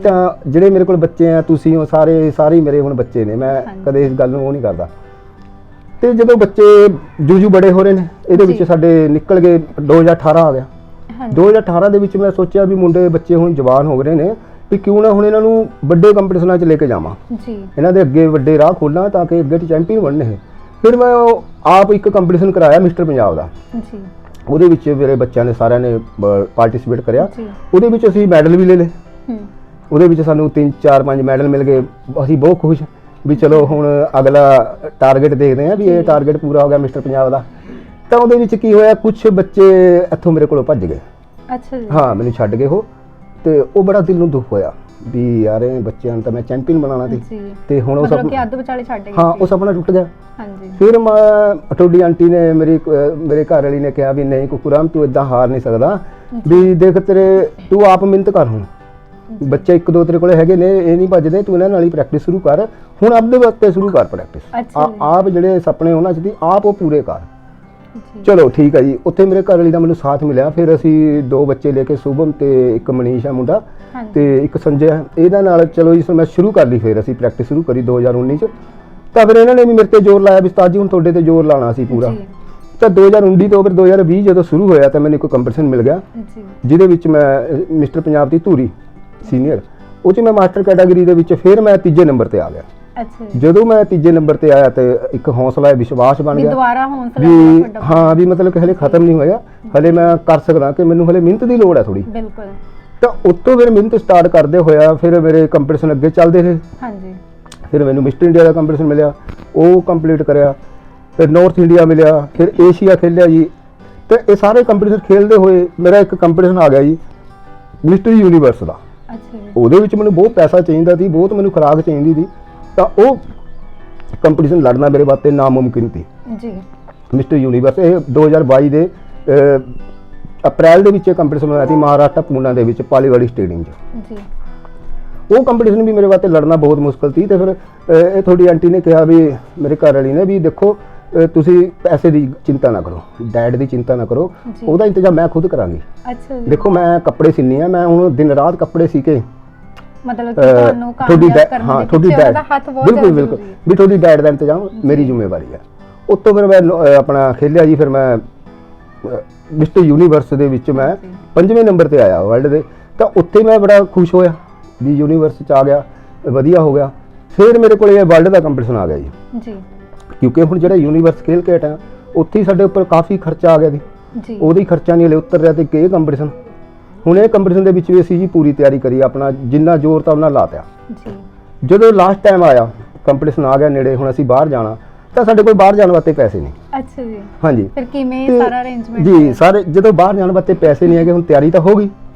ਤਾਂ ਜਿਹੜੇ ਮੇਰੇ ਕੋਲ ਬੱਚੇ ਆ, ਤੁਸੀਂ ਉਹ ਸਾਰੇ ਹੀ ਮੇਰੇ ਹੁਣ ਬੱਚੇ ਨੇ। ਮੈਂ ਕਦੇ ਇਸ ਗੱਲ ਨੂੰ ਉਹ ਨਹੀਂ ਕਰਦਾ। ਤੇ ਜਦੋਂ ਬੱਚੇ ਜੂਜੂ ਬੜੇ ਹੋ ਰਹੇ ਨੇ, ਇਹਦੇ ਵਿੱਚ ਸਾਡੇ ਨਿਕਲ ਗਏ 2018 ਆ ਗਿਆ। 2018 ਦੇ ਵਿੱਚ ਮੈਂ ਸੋਚਿਆ ਵੀ ਮੁੰਡੇ ਬੱਚੇ ਹੁਣ ਜਵਾਨ ਹੋ ਗਏ ਨੇ, ਵੀ ਕਿਉਂ ਨਾ ਹੁਣ ਇਹਨਾਂ ਨੂੰ ਵੱਡੇ ਕੰਪੀਟੀਸ਼ਨਾਂ 'ਚ ਲੈ ਕੇ ਜਾਵਾਂ, ਇਹਨਾਂ ਦੇ ਅੱਗੇ ਵੱਡੇ ਰਾਹ ਖੋਲਾਂ ਤਾਂ ਕਿ ਅੱਗੇ ਚੈਂਪੀਅਨ ਬਣਨੇ। ਫਿਰ ਮੈਂ ਆਪ ਇੱਕ ਕੰਪੀਟੀਸ਼ਨ ਕਰਾਇਆ ਮਿਸਟਰ ਪੰਜਾਬ ਦਾ। ਉਹਦੇ ਵਿੱਚ ਮੇਰੇ ਬੱਚਿਆਂ ਨੇ ਸਾਰਿਆਂ ਨੇ ਪਾਰਟਿਸਿਪੇਟ ਕਰਿਆ। ਉਹਦੇ ਵਿੱਚ ਅਸੀਂ ਮੈਡਲ ਵੀ ਲੈ ਲਏ। ਉਹਦੇ ਵਿੱਚ ਸਾਨੂੰ 3-4-5 ਮੈਡਲ ਮਿਲ ਗਏ। ਅਸੀਂ ਬਹੁਤ ਖੁਸ਼ ਵੀ ਚਲੋ ਹੁਣ ਅਗਲਾ ਟਾਰਗੇਟ ਦੇਖਦੇ ਹਾਂ ਵੀ ਇਹ ਟਾਰਗੇਟ ਪੂਰਾ ਹੋ ਗਿਆ ਮਿਸਟਰ ਪੰਜਾਬ ਦਾ। ਤਾਂ ਉਹਦੇ ਵਿੱਚ ਕੀ ਹੋਇਆ, ਕੁਝ ਬੱਚੇ ਇੱਥੋਂ ਮੇਰੇ ਕੋਲੋਂ ਭੱਜ ਗਏ। ਅੱਛਾ ਜੀ। ਹਾਂ, ਮੈਨੂੰ ਛੱਡ ਗਏ ਉਹ। ਤੇ ਉਹ ਬੜਾ ਦਿਲ ਨੂੰ ਦੁੱਖ ਹੋਇਆ ਵੀ ਯਾਰ ਇਹ ਬੱਚਿਆਂ ਨੂੰ ਤਾਂ ਮੈਂ ਚੈਂਪੀਅਨ ਬਣਾਉਣਾ ਸੀ ਤੇ ਹੁਣ ਉਹ ਸਭ ਕਿ ਅੱਧ ਵਿਚਾਲੇ ਛੱਡ ਗਏ। ਹਾਂ, ਉਹ ਸੁਪਨਾ ਟੁੱਟ ਗਿਆ। ਹਾਂਜੀ। ਫਿਰ ਟੋਡੀ ਆਂਟੀ ਨੇ ਮੇਰੇ ਘਰ ਵਾਲੀ ਨੇ ਕਿਹਾ ਵੀ ਨਹੀਂ ਕੁਕੂਰਾਮ ਤੂੰ ਇਦਾਂ ਹਾਰ ਨਹੀਂ ਸਕਦਾ, ਵੀ ਦੇਖ ਤੂੰ ਆਪ ਮਿਹਨਤ ਕਰ। ਹੁਣ ਬੱਚੇ 1-2 ਤੇਰੇ ਕੋਲੇ ਹੈਗੇ ਨੇ, ਇਹ ਨਹੀਂ ਭੱਜਦੇ, ਤੂੰ ਇਹਨਾਂ ਨਾਲ ਹੀ ਪ੍ਰੈਕਟਿਸ ਸ਼ੁਰੂ ਕਰ। ਹੁਣ ਆਪਦੇ ਵਾਸਤੇ ਸ਼ੁਰੂ ਕਰ ਪ੍ਰੈਕਟਿਸ। ਆਪ ਜਿਹੜੇ ਸੁਪਨੇ ਉਹਨਾਂ 'ਚ ਸੀ ਆਪ ਉਹ ਪੂਰੇ ਕਰ। ਚਲੋ ਠੀਕ ਹੈ ਜੀ। ਉੱਥੇ ਮੇਰੇ ਘਰ ਵਾਲੀ ਦਾ ਮੈਨੂੰ ਸਾਥ ਮਿਲਿਆ। ਫਿਰ ਅਸੀਂ 2 ਬੱਚੇ ਲੈ ਕੇ, ਸ਼ੁਭਮ ਤੇ ਇੱਕ ਮਨੀਸ਼ ਆ ਮੁੰਡਾ ਤੇ ਇੱਕ ਸੰਜੇ, ਇਹਨਾਂ ਨਾਲ ਚਲੋ ਜੀ ਮੈਂ ਸ਼ੁਰੂ ਕਰ ਲਈ। ਫਿਰ ਅਸੀਂ ਪ੍ਰੈਕਟਿਸ ਸ਼ੁਰੂ ਕਰੀ 2019 ਚ। ਤਾਂ ਫਿਰ ਇਹਨਾਂ ਨੇ ਵੀ ਮੇਰੇ ਤੇ ਜ਼ੋਰ ਲਾਇਆ ਵੀ ਉਸਤਾਦ ਜੀ ਹੁਣ ਤੁਹਾਡੇ ਤੇ ਜ਼ੋਰ ਲਾਉਣਾ ਸੀ ਪੂਰਾ। ਤਾਂ 2019 ਤੋਂ ਫਿਰ 2020 ਜਦੋਂ ਸ਼ੁਰੂ ਹੋਇਆ ਤਾਂ ਮੈਨੂੰ ਇੱਕ ਕੰਪੀਟੀਸ਼ਨ ਮਿਲ ਗਿਆ ਜਿਹਦੇ ਵਿੱਚ ਮੈਂ ਮਿਸਟਰ ਪੰਜਾਬ ਦੀ ਧੂਰੀ ਸੀਨੀਅਰ, ਉਹ 'ਚ ਮੈਂ ਮਾਸਟਰ ਕੈਟਾਗਰੀ ਦੇ ਵਿੱਚ ਫਿਰ ਮੈਂ 3ਜੇ ਨੰਬਰ ਤੇ ਆ ਗਿਆ। ਜਦੋਂ ਮੈਂ 3ਜੇ ਨੰਬਰ ਤੇ ਆਇਆ ਤੇ ਇੱਕ ਹੌਸਲਾ, ਵਿਸ਼ਵਾਸ ਬਣ ਗਿਆ ਦੁਬਾਰਾ ਹੌਸਲਾ ਵੀ ਹਾਂ ਵੀ ਮਤਲਬ ਕਿ ਹਲੇ ਖਤਮ ਨਹੀਂ ਹੋਇਆ, ਹਲੇ ਮੈਂ ਕਰ ਸਕਦਾ, ਕਿ ਮੈਨੂੰ ਹਲੇ ਮਿਹਨਤ ਦੀ ਲੋੜ ਹੈ ਥੋੜੀ। ਬਿਲਕੁਲ। ਤਾਂ ਉੱਤੋਂ ਫਿਰ ਮਿਹਨਤ ਸਟਾਰਟ ਕਰਦੇ ਹੋਇਆ ਫਿਰ ਮੇਰੇ ਕੰਪੀਟੀਸ਼ਨ ਅੱਗੇ ਚੱਲਦੇ ਰਹੇ। ਹਾਂਜੀ। ਫਿਰ ਮੈਨੂੰ ਮਿਸਟਰ ਇੰਡੀਆ ਦਾ ਕੰਪੀਟੀਸ਼ਨ ਮਿਲਿਆ, ਉਹ ਕੰਪਲੀਟ ਕਰਿਆ। ਫਿਰ ਨਾਰਥ ਇੰਡੀਆ ਮਿਲਿਆ, ਫਿਰ ਏਸ਼ੀਆ ਖੇਲਿਆ ਜੀ। ਤੇ ਇਹ ਸਾਰੇ ਕੰਪੀਟੀਸ਼ਨ ਖੇਲਦੇ ਹੋਏ ਮੇਰਾ ਇੱਕ ਕੰਪੀਟੀਸ਼ਨ ਆ ਗਿਆ ਜੀ ਮਿਸਟਰ ਯੂਨੀਵਰਸ ਦਾ। ਉਹਦੇ ਵਿੱਚ ਮੈਨੂੰ ਬਹੁਤ ਪੈਸਾ ਚਾਹੀਦਾ ਸੀ, ਬਹੁਤ ਮੈਨੂੰ ਖੁਰਾਕ ਚਾਹੀਦੀ ਸੀ। ਤਾਂ ਉਹ ਕੰਪੀਟੀਸ਼ਨ ਲੜਨਾ ਮੇਰੇ ਵਾਸਤੇ ਨਾਮੁਮਕਿਨ ਸੀ। ਜੀ ਮਿਸਟਰ ਯੂਨੀਵਰਸ। ਇਹ 2022 ਦੇ ਅਪ੍ਰੈਲ ਦੇ ਵਿੱਚ ਇਹ ਕੰਪੀਟੀਸ਼ਨ ਹੋਇਆ ਸੀ ਮਹਾਰਾਸ਼ਟਰ ਪੂਨਾ ਦੇ ਵਿੱਚ ਪਾਲੀਵਾੜੀ ਸਟੇਡੀਅਮ 'ਚ ਜੀ। ਉਹ ਕੰਪੀਟੀਸ਼ਨ ਵੀ ਮੇਰੇ ਵਾਸਤੇ ਲੜਨਾ ਬਹੁਤ ਮੁਸ਼ਕਲ ਸੀ। ਤੇ ਫਿਰ ਇਹ ਤੁਹਾਡੀ ਆਂਟੀ ਨੇ ਕਿਹਾ ਵੀ ਮੇਰੇ ਘਰ ਵਾਲੀ ਨੇ ਵੀ ਦੇਖੋ ਤੁਸੀਂ ਪੈਸੇ ਦੀ ਚਿੰਤਾ ਨਾ ਕਰੋ, ਡੈਡ ਦੀ ਚਿੰਤਾ ਨਾ ਕਰੋ, ਉਹਦਾ ਇੰਤਜ਼ਾਮ ਮੈਂ ਖੁਦ ਕਰਾਂਗੀ। ਅੱਛਾ ਜੀ। ਦੇਖੋ ਮੈਂ ਕੱਪੜੇ ਸਿੰਨੀ ਆ, ਮੈਂ ਹੁਣ ਦਿਨ ਰਾਤ ਕੱਪੜੇ ਸੀ ਕੇ ਮਤਲਬ ਕਿ ਤੁਹਾਨੂੰ ਕਾਮਯਾਬ ਕਰਨ ਦੇ ਪਿੱਛੇ ਉਹਦਾ ਹੱਥ ਬਹੁਤ ਬਿਲਕੁਲ ਜ਼ਰੂਰੀ ਬਿਲਕੁਲ ਹੈ। ਵੀ ਤੁਹਾਡੀ ਡੈਡ ਦਾ ਇੰਤਜ਼ਾਮ ਮੇਰੀ ਜ਼ਿੰਮੇਵਾਰੀ ਹੈ। ਉੱਤੋਂ ਫਿਰ ਮੈਂ ਆਪਣਾ ਖੇਲਿਆ ਜੀ। ਫਿਰ ਮੈਂ ਮਿਸਟਰ ਯੂਨੀਵਰਸ ਦੇ ਵਿੱਚ ਮੈਂ 5ਵੇਂ ਨੰਬਰ ਤੇ ਆਇਆ ਵਰਲਡ ਦੇ। ਤਾਂ ਉੱਥੇ ਮੈਂ ਬੜਾ ਖੁਸ਼ ਹੋਇਆ ਵੀ ਯੂਨੀਵਰਸ 'ਚ ਆ ਗਿਆ, ਵਧੀਆ ਹੋ ਗਿਆ। ਫਿਰ ਮੇਰੇ ਕੋਲ ਇਹ ਵਰਲਡ ਦਾ ਕੰਪੀਟੀਸ਼ਨ ਆ ਗਿਆ ਜੀ। ਕਿਉਂਕਿ ਹੁਣ ਜਿਹੜਾ ਯੂਨੀਵਰਸ ਖੇਲ ਕੇ ਹਟਾ ਉੱਥੇ ਹੀ ਸਾਡੇ ਉੱਪਰ ਕਾਫੀ ਖਰਚਾ ਆ ਗਿਆ ਜੀ। ਉਹਦਾ ਹੀ ਖਰਚਾ ਨਹੀਂ ਹਲੇ ਉਤਰ ਰਿਹਾ ਤੇ ਇਹ ਕੰਪੀਟੀਸ਼ਨ। ਹੁਣ ਇਹ ਕੰਪੀਟੀਸ਼ਨ ਦੇ ਵਿੱਚ ਵੀ ਅਸੀਂ ਜੀ ਪੂਰੀ ਤਿਆਰੀ ਕਰੀ, ਆਪਣਾ ਜਿੰਨਾ ਜ਼ੋਰ ਤਾਂ ਉਹਨਾਂ ਲਾਤਿਆ। ਜਦੋਂ ਲਾਸਟ ਟਾਈਮ ਆਇਆ ਕੰਪੀਟੀਸ਼ਨ ਆ ਗਿਆ ਨੇੜੇ, ਹੁਣ ਅਸੀਂ ਬਾਹਰ ਜਾਣਾ, ਤਾਂ ਸਾਡੇ ਕੋਲ ਬਾਹਰ ਜਾਣ ਵਾਸਤੇ ਪੈਸੇ ਨਹੀਂ। ਅੱਛਾ ਜੀ। ਹਾਂਜੀ। ਫਿਰ ਕਿਵੇਂ ਸਾਰਾ ਅਰੇਂਜਮੈਂਟ? ਜੀ ਸਾਰੇ ਜਦੋਂ ਬਾਹਰ ਜਾਣ ਵਾਸਤੇ ਪੈਸੇ ਨਹੀਂ ਹੈਗੇ, ਹੁਣ ਤਿਆਰੀ ਤਾਂ ਹੋ ਗਈ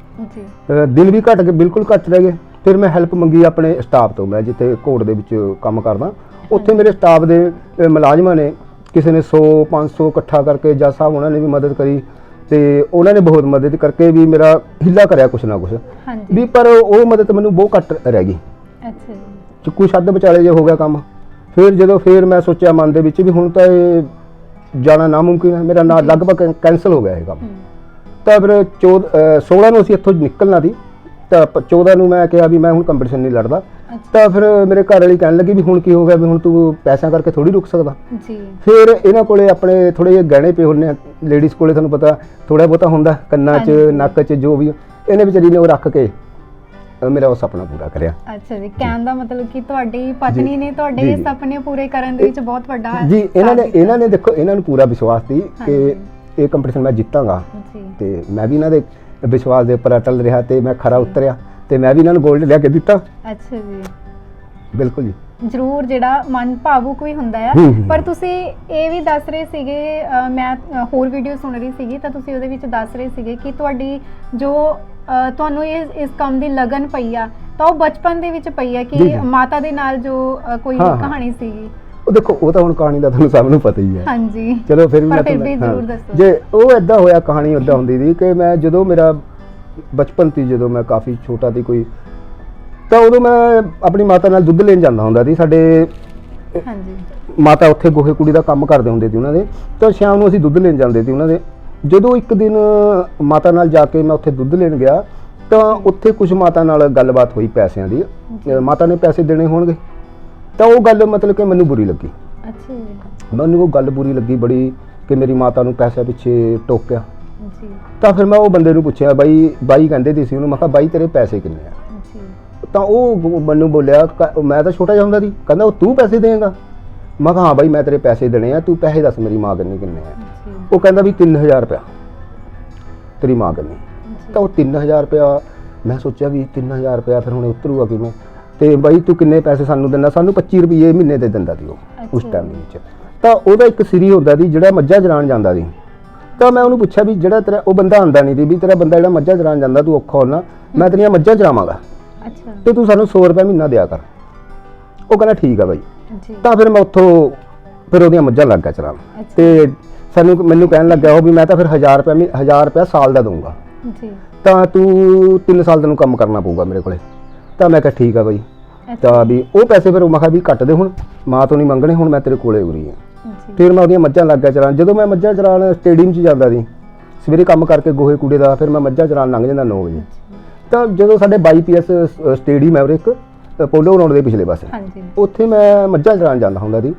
ਜੀ, ਦਿਨ ਵੀ ਘਟ ਗਏ, ਬਿਲਕੁਲ ਘੱਟ ਰਹਿ ਗਏ। ਫਿਰ ਮੈਂ ਹੈਲਪ ਮੰਗੀ ਆਪਣੇ ਸਟਾਫ ਤੋਂ। ਮੈਂ ਜਿੱਥੇ ਕੋਰਟ ਦੇ ਵਿੱਚ ਕੰਮ ਕਰਦਾ ਉੱਥੇ ਮੇਰੇ ਸਟਾਫ ਦੇ ਮੁਲਾਜ਼ਮਾਂ ਨੇ ਕਿਸੇ ਨੇ 100 500 ਇਕੱਠਾ ਕਰਕੇ ਜੱਜ ਸਾਹਿਬ ਉਹਨਾਂ ਨੇ ਵੀ ਮਦਦ ਕਰੀ ਤੇ ਉਹਨਾਂ ਨੇ ਬਹੁਤ ਮਦਦ ਕਰਕੇ ਵੀ ਮੇਰਾ ਹਿੱਲਾ ਕਰਿਆ ਕੁਛ ਨਾ ਕੁਛ ਵੀ। ਪਰ ਉਹ ਮਦਦ ਮੈਨੂੰ ਬਹੁਤ ਘੱਟ ਰਹਿ ਗਈ। ਅੱਛਾ ਜੀ। ਚੁੱਕੂ ਛੱਡ ਵਿਚਾਲੇ ਜੇ ਹੋ ਗਿਆ ਕੰਮ। ਫਿਰ ਮੈਂ ਸੋਚਿਆ ਮਨ ਦੇ ਵਿੱਚ ਵੀ ਹੁਣ ਤਾਂ ਇਹ ਜਾਣਾ ਨਾਮੁਮਕਿਨ ਹੈ, ਮੇਰਾ ਨਾ ਲਗਭਗ ਕੈਂਸਲ ਹੋ ਗਿਆ ਇਹ ਕੰਮ। ਤਾਂ ਫਿਰ 16 ਨੂੰ ਅਸੀਂ ਇੱਥੋਂ ਨਿਕਲਣਾ ਸੀ, ਤਾਂ 14 ਨੂੰ ਮੈਂ ਕਿਹਾ ਵੀ ਮੈਂ ਹੁਣ ਕੰਪੀਟੀਸ਼ਨ ਨਹੀਂ ਲੜਦਾ। ਤਾਂ ਫਿਰ ਮੇਰੇ ਘਰ ਵਾਲੀ ਕਹਿਣ ਲੱਗੀ ਵੀ ਹੁਣ ਕੀ ਹੋ ਗਿਆ, ਵੀ ਹੁਣ ਤੂੰ ਪੈਸਿਆਂ ਕਰਕੇ ਥੋੜੀ ਰੁਕ ਸਕਦਾ ਜੀ। ਫਿਰ ਇਹਨਾਂ ਕੋਲੇ ਆਪਣੇ ਥੋੜੇ ਜਿਹੇ ਗਹਿਣੇ ਪਏ ਹੁੰਦੇ ਆ, ਲੇਡੀਜ਼ ਕੋਲੇ ਤੁਹਾਨੂੰ ਪਤਾ ਥੋੜਾ ਬਹੁਤਾ ਹੁੰਦਾ, ਕੰਨਾਂ 'ਚ ਨੱਕ 'ਚ ਜੋ ਵੀ, ਇਹਨੇ ਵਿਚਾਰੀ ਨੇ ਉਹ ਰੱਖ ਕੇ ਮੇਰਾ ਉਹ ਸੁਪਨਾ ਪੂਰਾ ਕਰਿਆ। ਅੱਛਾ ਜੀ। ਕਹਿਣ ਦਾ ਮਤਲਬ ਕਿ ਤੁਹਾਡੀ ਪਤਨੀ ਨੇ ਤੁਹਾਡੇ ਇਹ ਸੁਪਨੇ ਪੂਰੇ ਕਰਨ ਦੇ ਵਿੱਚ ਬਹੁਤ ਵੱਡਾ ਜੀ ਇਹਨਾਂ ਨੇ ਦੇਖੋ, ਇਹਨਾਂ ਨੂੰ ਪੂਰਾ ਵਿਸ਼ਵਾਸ ਸੀ ਕਿ ਇਹ ਕੰਪੀਟੀਸ਼ਨ ਮੈਂ ਜਿੱਤਾਂਗਾ ਤੇ ਮੈਂ ਵੀ ਇਹਨਾਂ ਦੇ ਵਿਸ਼ਵਾਸ ਦੇ ਉੱਪਰ ਅਟਲ ਰਿਹਾ ਤੇ ਮੈਂ ਖਰਾ ਉਤਰਿਆ ਤੇ ਮੈਂ ਵੀ ਇਹਨਾਂ ਨੂੰ 골ਡ ਲਿਆ ਕੇ ਦਿੱਤਾ। ਅੱਛਾ ਜੀ। ਬਿਲਕੁਲ ਜੀ। ਜ਼ਰੂਰ ਜਿਹੜਾ ਮਨ ਭਾਵੁਕ ਵੀ ਹੁੰਦਾ ਆ। ਪਰ ਤੁਸੀਂ ਇਹ ਵੀ ਦੱਸ ਰਹੇ ਸੀਗੇ, ਮੈਂ ਹੋਰ ਵੀਡੀਓ ਸੁਣ ਰਹੀ ਸੀਗੀ ਤਾਂ ਤੁਸੀਂ ਉਹਦੇ ਵਿੱਚ ਦੱਸ ਰਹੇ ਸੀਗੇ ਕਿ ਤੁਹਾਡੀ ਜੋ ਤੁਹਾਨੂੰ ਇਸ ਕੰਮ ਦੀ ਲਗਨ ਪਈ ਆ ਤਾਂ ਉਹ ਬਚਪਨ ਦੇ ਵਿੱਚ ਪਈ ਆ ਕਿ ਮਾਤਾ ਦੇ ਨਾਲ ਜੋ ਕੋਈ ਕਹਾਣੀ ਸੀਗੀ। ਉਹ ਦੇਖੋ ਉਹ ਤਾਂ ਹੁਣ ਕਹਾਣੀ ਦਾ ਤੁਹਾਨੂੰ ਸਭ ਨੂੰ ਪਤਾ ਹੀ ਹੈ। ਹਾਂਜੀ। ਚਲੋ ਫਿਰ ਵੀ ਮੈਂ ਜ਼ਰੂਰ ਦੱਸੋ ਜੇ ਉਹ ਏਦਾਂ ਹੋਇਆ। ਕਹਾਣੀ ਏਦਾਂ ਹੁੰਦੀ ਸੀ ਕਿ ਮੈਂ ਜਦੋਂ ਮੇਰਾ ਬਚਪਨ ਸੀ, ਜਦੋਂ ਮੈਂ ਕਾਫੀ ਛੋਟਾ ਸੀ ਕੋਈ, ਤਾਂ ਉਦੋਂ ਮੈਂ ਆਪਣੀ ਮਾਤਾ ਨਾਲ ਦੁੱਧ ਲੈਣ ਜਾਂਦਾ ਹੁੰਦਾ ਸੀ। ਸਾਡੇ ਮਾਤਾ ਉੱਥੇ ਗੋਹੇ ਕੁੜੀ ਦਾ ਕੰਮ ਕਰਦੇ ਹੁੰਦੇ ਸੀ ਉਹਨਾਂ ਦੇ, ਤਾਂ ਸ਼ਾਮ ਨੂੰ ਅਸੀਂ ਦੁੱਧ ਲੈਣ ਜਾਂਦੇ ਸੀ ਉਹਨਾਂ ਦੇ। ਜਦੋਂ ਇੱਕ ਦਿਨ ਮਾਤਾ ਨਾਲ ਜਾ ਕੇ ਮੈਂ ਉੱਥੇ ਦੁੱਧ ਲੈਣ ਗਿਆ ਤਾਂ ਉੱਥੇ ਕੁਝ ਮਾਤਾ ਨਾਲ ਗੱਲਬਾਤ ਹੋਈ ਪੈਸਿਆਂ ਦੀ। ਮਾਤਾ ਨੇ ਪੈਸੇ ਦੇਣੇ ਹੋਣਗੇ ਤਾਂ ਉਹ ਗੱਲ ਮਤਲਬ ਕਿ ਮੈਨੂੰ ਬੁਰੀ ਲੱਗੀ। ਅੱਛਾ ਜੀ। ਮੈਨੂੰ ਉਹ ਗੱਲ ਬੁਰੀ ਲੱਗੀ ਬੜੀ ਕਿ ਮੇਰੀ ਮਾਤਾ ਨੂੰ ਪੈਸੇ ਪਿੱਛੇ ਟੋਕਿਆ ਜੀ। ਤਾਂ ਫਿਰ ਮੈਂ ਉਹ ਬੰਦੇ ਨੂੰ ਪੁੱਛਿਆ, ਬਾਈ ਕਹਿੰਦੇ ਸੀ ਉਹਨੂੰ, ਮੈਂ ਕਿਹਾ ਬਾਈ ਤੇਰੇ ਪੈਸੇ ਕਿੰਨੇ ਆ ਜੀ? ਤਾਂ ਉਹ ਮੈਨੂੰ ਬੋਲਿਆ, ਮੈਂ ਤਾਂ ਛੋਟਾ ਜਿਹਾ ਹੁੰਦਾ ਸੀ, ਕਹਿੰਦਾ ਉਹ ਤੂੰ ਪੈਸੇ ਦੇਂਗਾ? ਮੈਂ ਕਿਹਾ ਹਾਂ ਬਾਈ ਮੈਂ ਤੇਰੇ ਪੈਸੇ ਦੇਣੇ ਆ, ਤੂੰ ਪੈਸੇ ਦੱਸ ਮੇਰੀ ਮਾਂ ਕਿੰਨੇ ਆ? ਉਹ ਕਹਿੰਦਾ ਵੀ 3000 ਰੁਪਇਆ ਤੇਰੀ ਮਾਂ ਕਿੰਨੀ? ਤਾਂ ਉਹ 3000 ਰੁਪਇਆ, ਮੈਂ ਸੋਚਿਆ ਵੀ 3000 ਰੁਪਇਆ ਫਿਰ ਹੁਣ ਉਤਰੂਗਾ ਕਿਵੇਂ? ਤੇ ਬਾਈ ਤੂੰ ਕਿੰਨੇ ਪੈਸੇ ਸਾਨੂੰ ਦਿੰਦਾ? ਸਾਨੂੰ 25 ਰੁਪਏ ਮਹੀਨੇ ਦੇ ਦਿੰਦਾ ਸੀ ਉਹ ਉਸ ਟਾਈਮ ਦੇ ਵਿੱਚ। ਤਾਂ ਉਹਦਾ ਇੱਕ ਸਿਰੀ ਹੁੰਦਾ ਸੀ ਜਿਹੜਾ ਮੱਝਾਂ ਚਰਾਉਣ ਜਾਂਦਾ ਸੀ। ਤਾਂ ਮੈਂ ਉਹਨੂੰ ਪੁੱਛਿਆ ਵੀ ਜਿਹੜਾ ਤੇਰਾ ਉਹ ਬੰਦਾ ਆਉਂਦਾ ਨਹੀਂ ਸੀ, ਵੀ ਤੇਰਾ ਬੰਦਾ ਜਿਹੜਾ ਮੱਝਾਂ ਚਰਾਉਣ ਜਾਂਦਾ ਤੂੰ ਔਖਾ ਹੋਣਾ, ਮੈਂ ਤੇਰੀਆਂ ਮੱਝਾਂ ਚਰਾਵਾਂਗਾ ਤੇ ਤੂੰ ਸਾਨੂੰ 100 ਰੁਪਏ ਮਹੀਨਾ ਦਿਆ ਕਰ। ਉਹ ਕਹਿੰਦਾ ਠੀਕ ਆ ਬਾਈ। ਤਾਂ ਫਿਰ ਮੈਂ ਉੱਥੋਂ ਫਿਰ ਉਹਦੀਆਂ ਮੱਝਾਂ ਲੱਗ ਗਿਆ ਚਰਾਉਣ ਤੇ ਮੈਨੂੰ ਕਹਿਣ ਲੱਗਾ ਉਹ ਵੀ ਮੈਂ ਤਾਂ ਫਿਰ 1000 ਰੁਪਏ ਸਾਲ ਦਾ ਦਊਂਗਾ, ਤਾਂ ਤੂੰ 3 ਸਾਲ ਤੈਨੂੰ ਕੰਮ ਕਰਨਾ ਪਊਗਾ ਮੇਰੇ ਕੋਲੇ। ਤਾਂ ਮੈਂ ਕਿਹਾ ਠੀਕ ਆ ਬਾਈ। ਤਾਂ ਵੀ ਉਹ ਪੈਸੇ ਫਿਰ ਮੈਂ ਕਿਹਾ ਵੀ ਘੱਟ ਦੇ, ਹੁਣ ਮਾਂ ਤੋਂ ਨਹੀਂ ਮੰਗਣੇ, ਹੁਣ ਮੈਂ ਤੇਰੇ ਕੋਲੇ ਉਰੀ ਆ। ਫਿਰ ਮੈਂ ਉਹਦੀਆਂ ਮੱਝਾਂ ਲੱਗ ਗਿਆ ਚਰਾਉਣ। ਜਦੋਂ ਮੈਂ ਮੱਝਾਂ ਚਰਾਉਣ ਸਟੇਡੀਅਮ 'ਚ ਜਾਂਦਾ ਸੀ ਸਵੇਰੇ ਕੰਮ ਕਰਕੇ ਗੋਹੇ ਕੂੜੇ ਦਾ, ਫਿਰ ਮੈਂ ਮੱਝਾਂ ਚਰਾਉਣ ਲੰਘ ਜਾਂਦਾ 9 ਵਜੇ। ਤਾਂ ਜਦੋਂ ਸਾਡੇ 22 PS ਸਟੇਡੀਅਮ ਹੈ ਉਰੇ ਇੱਕ ਪੋਲੋ ਗਰਾਊਂਡ ਦੇ ਪਿਛਲੇ ਪਾਸੇ, ਉੱਥੇ ਮੈਂ ਮੱਝਾਂ ਚਰਾਉਣ ਜਾਂਦਾ ਹੁੰਦਾ ਸੀ।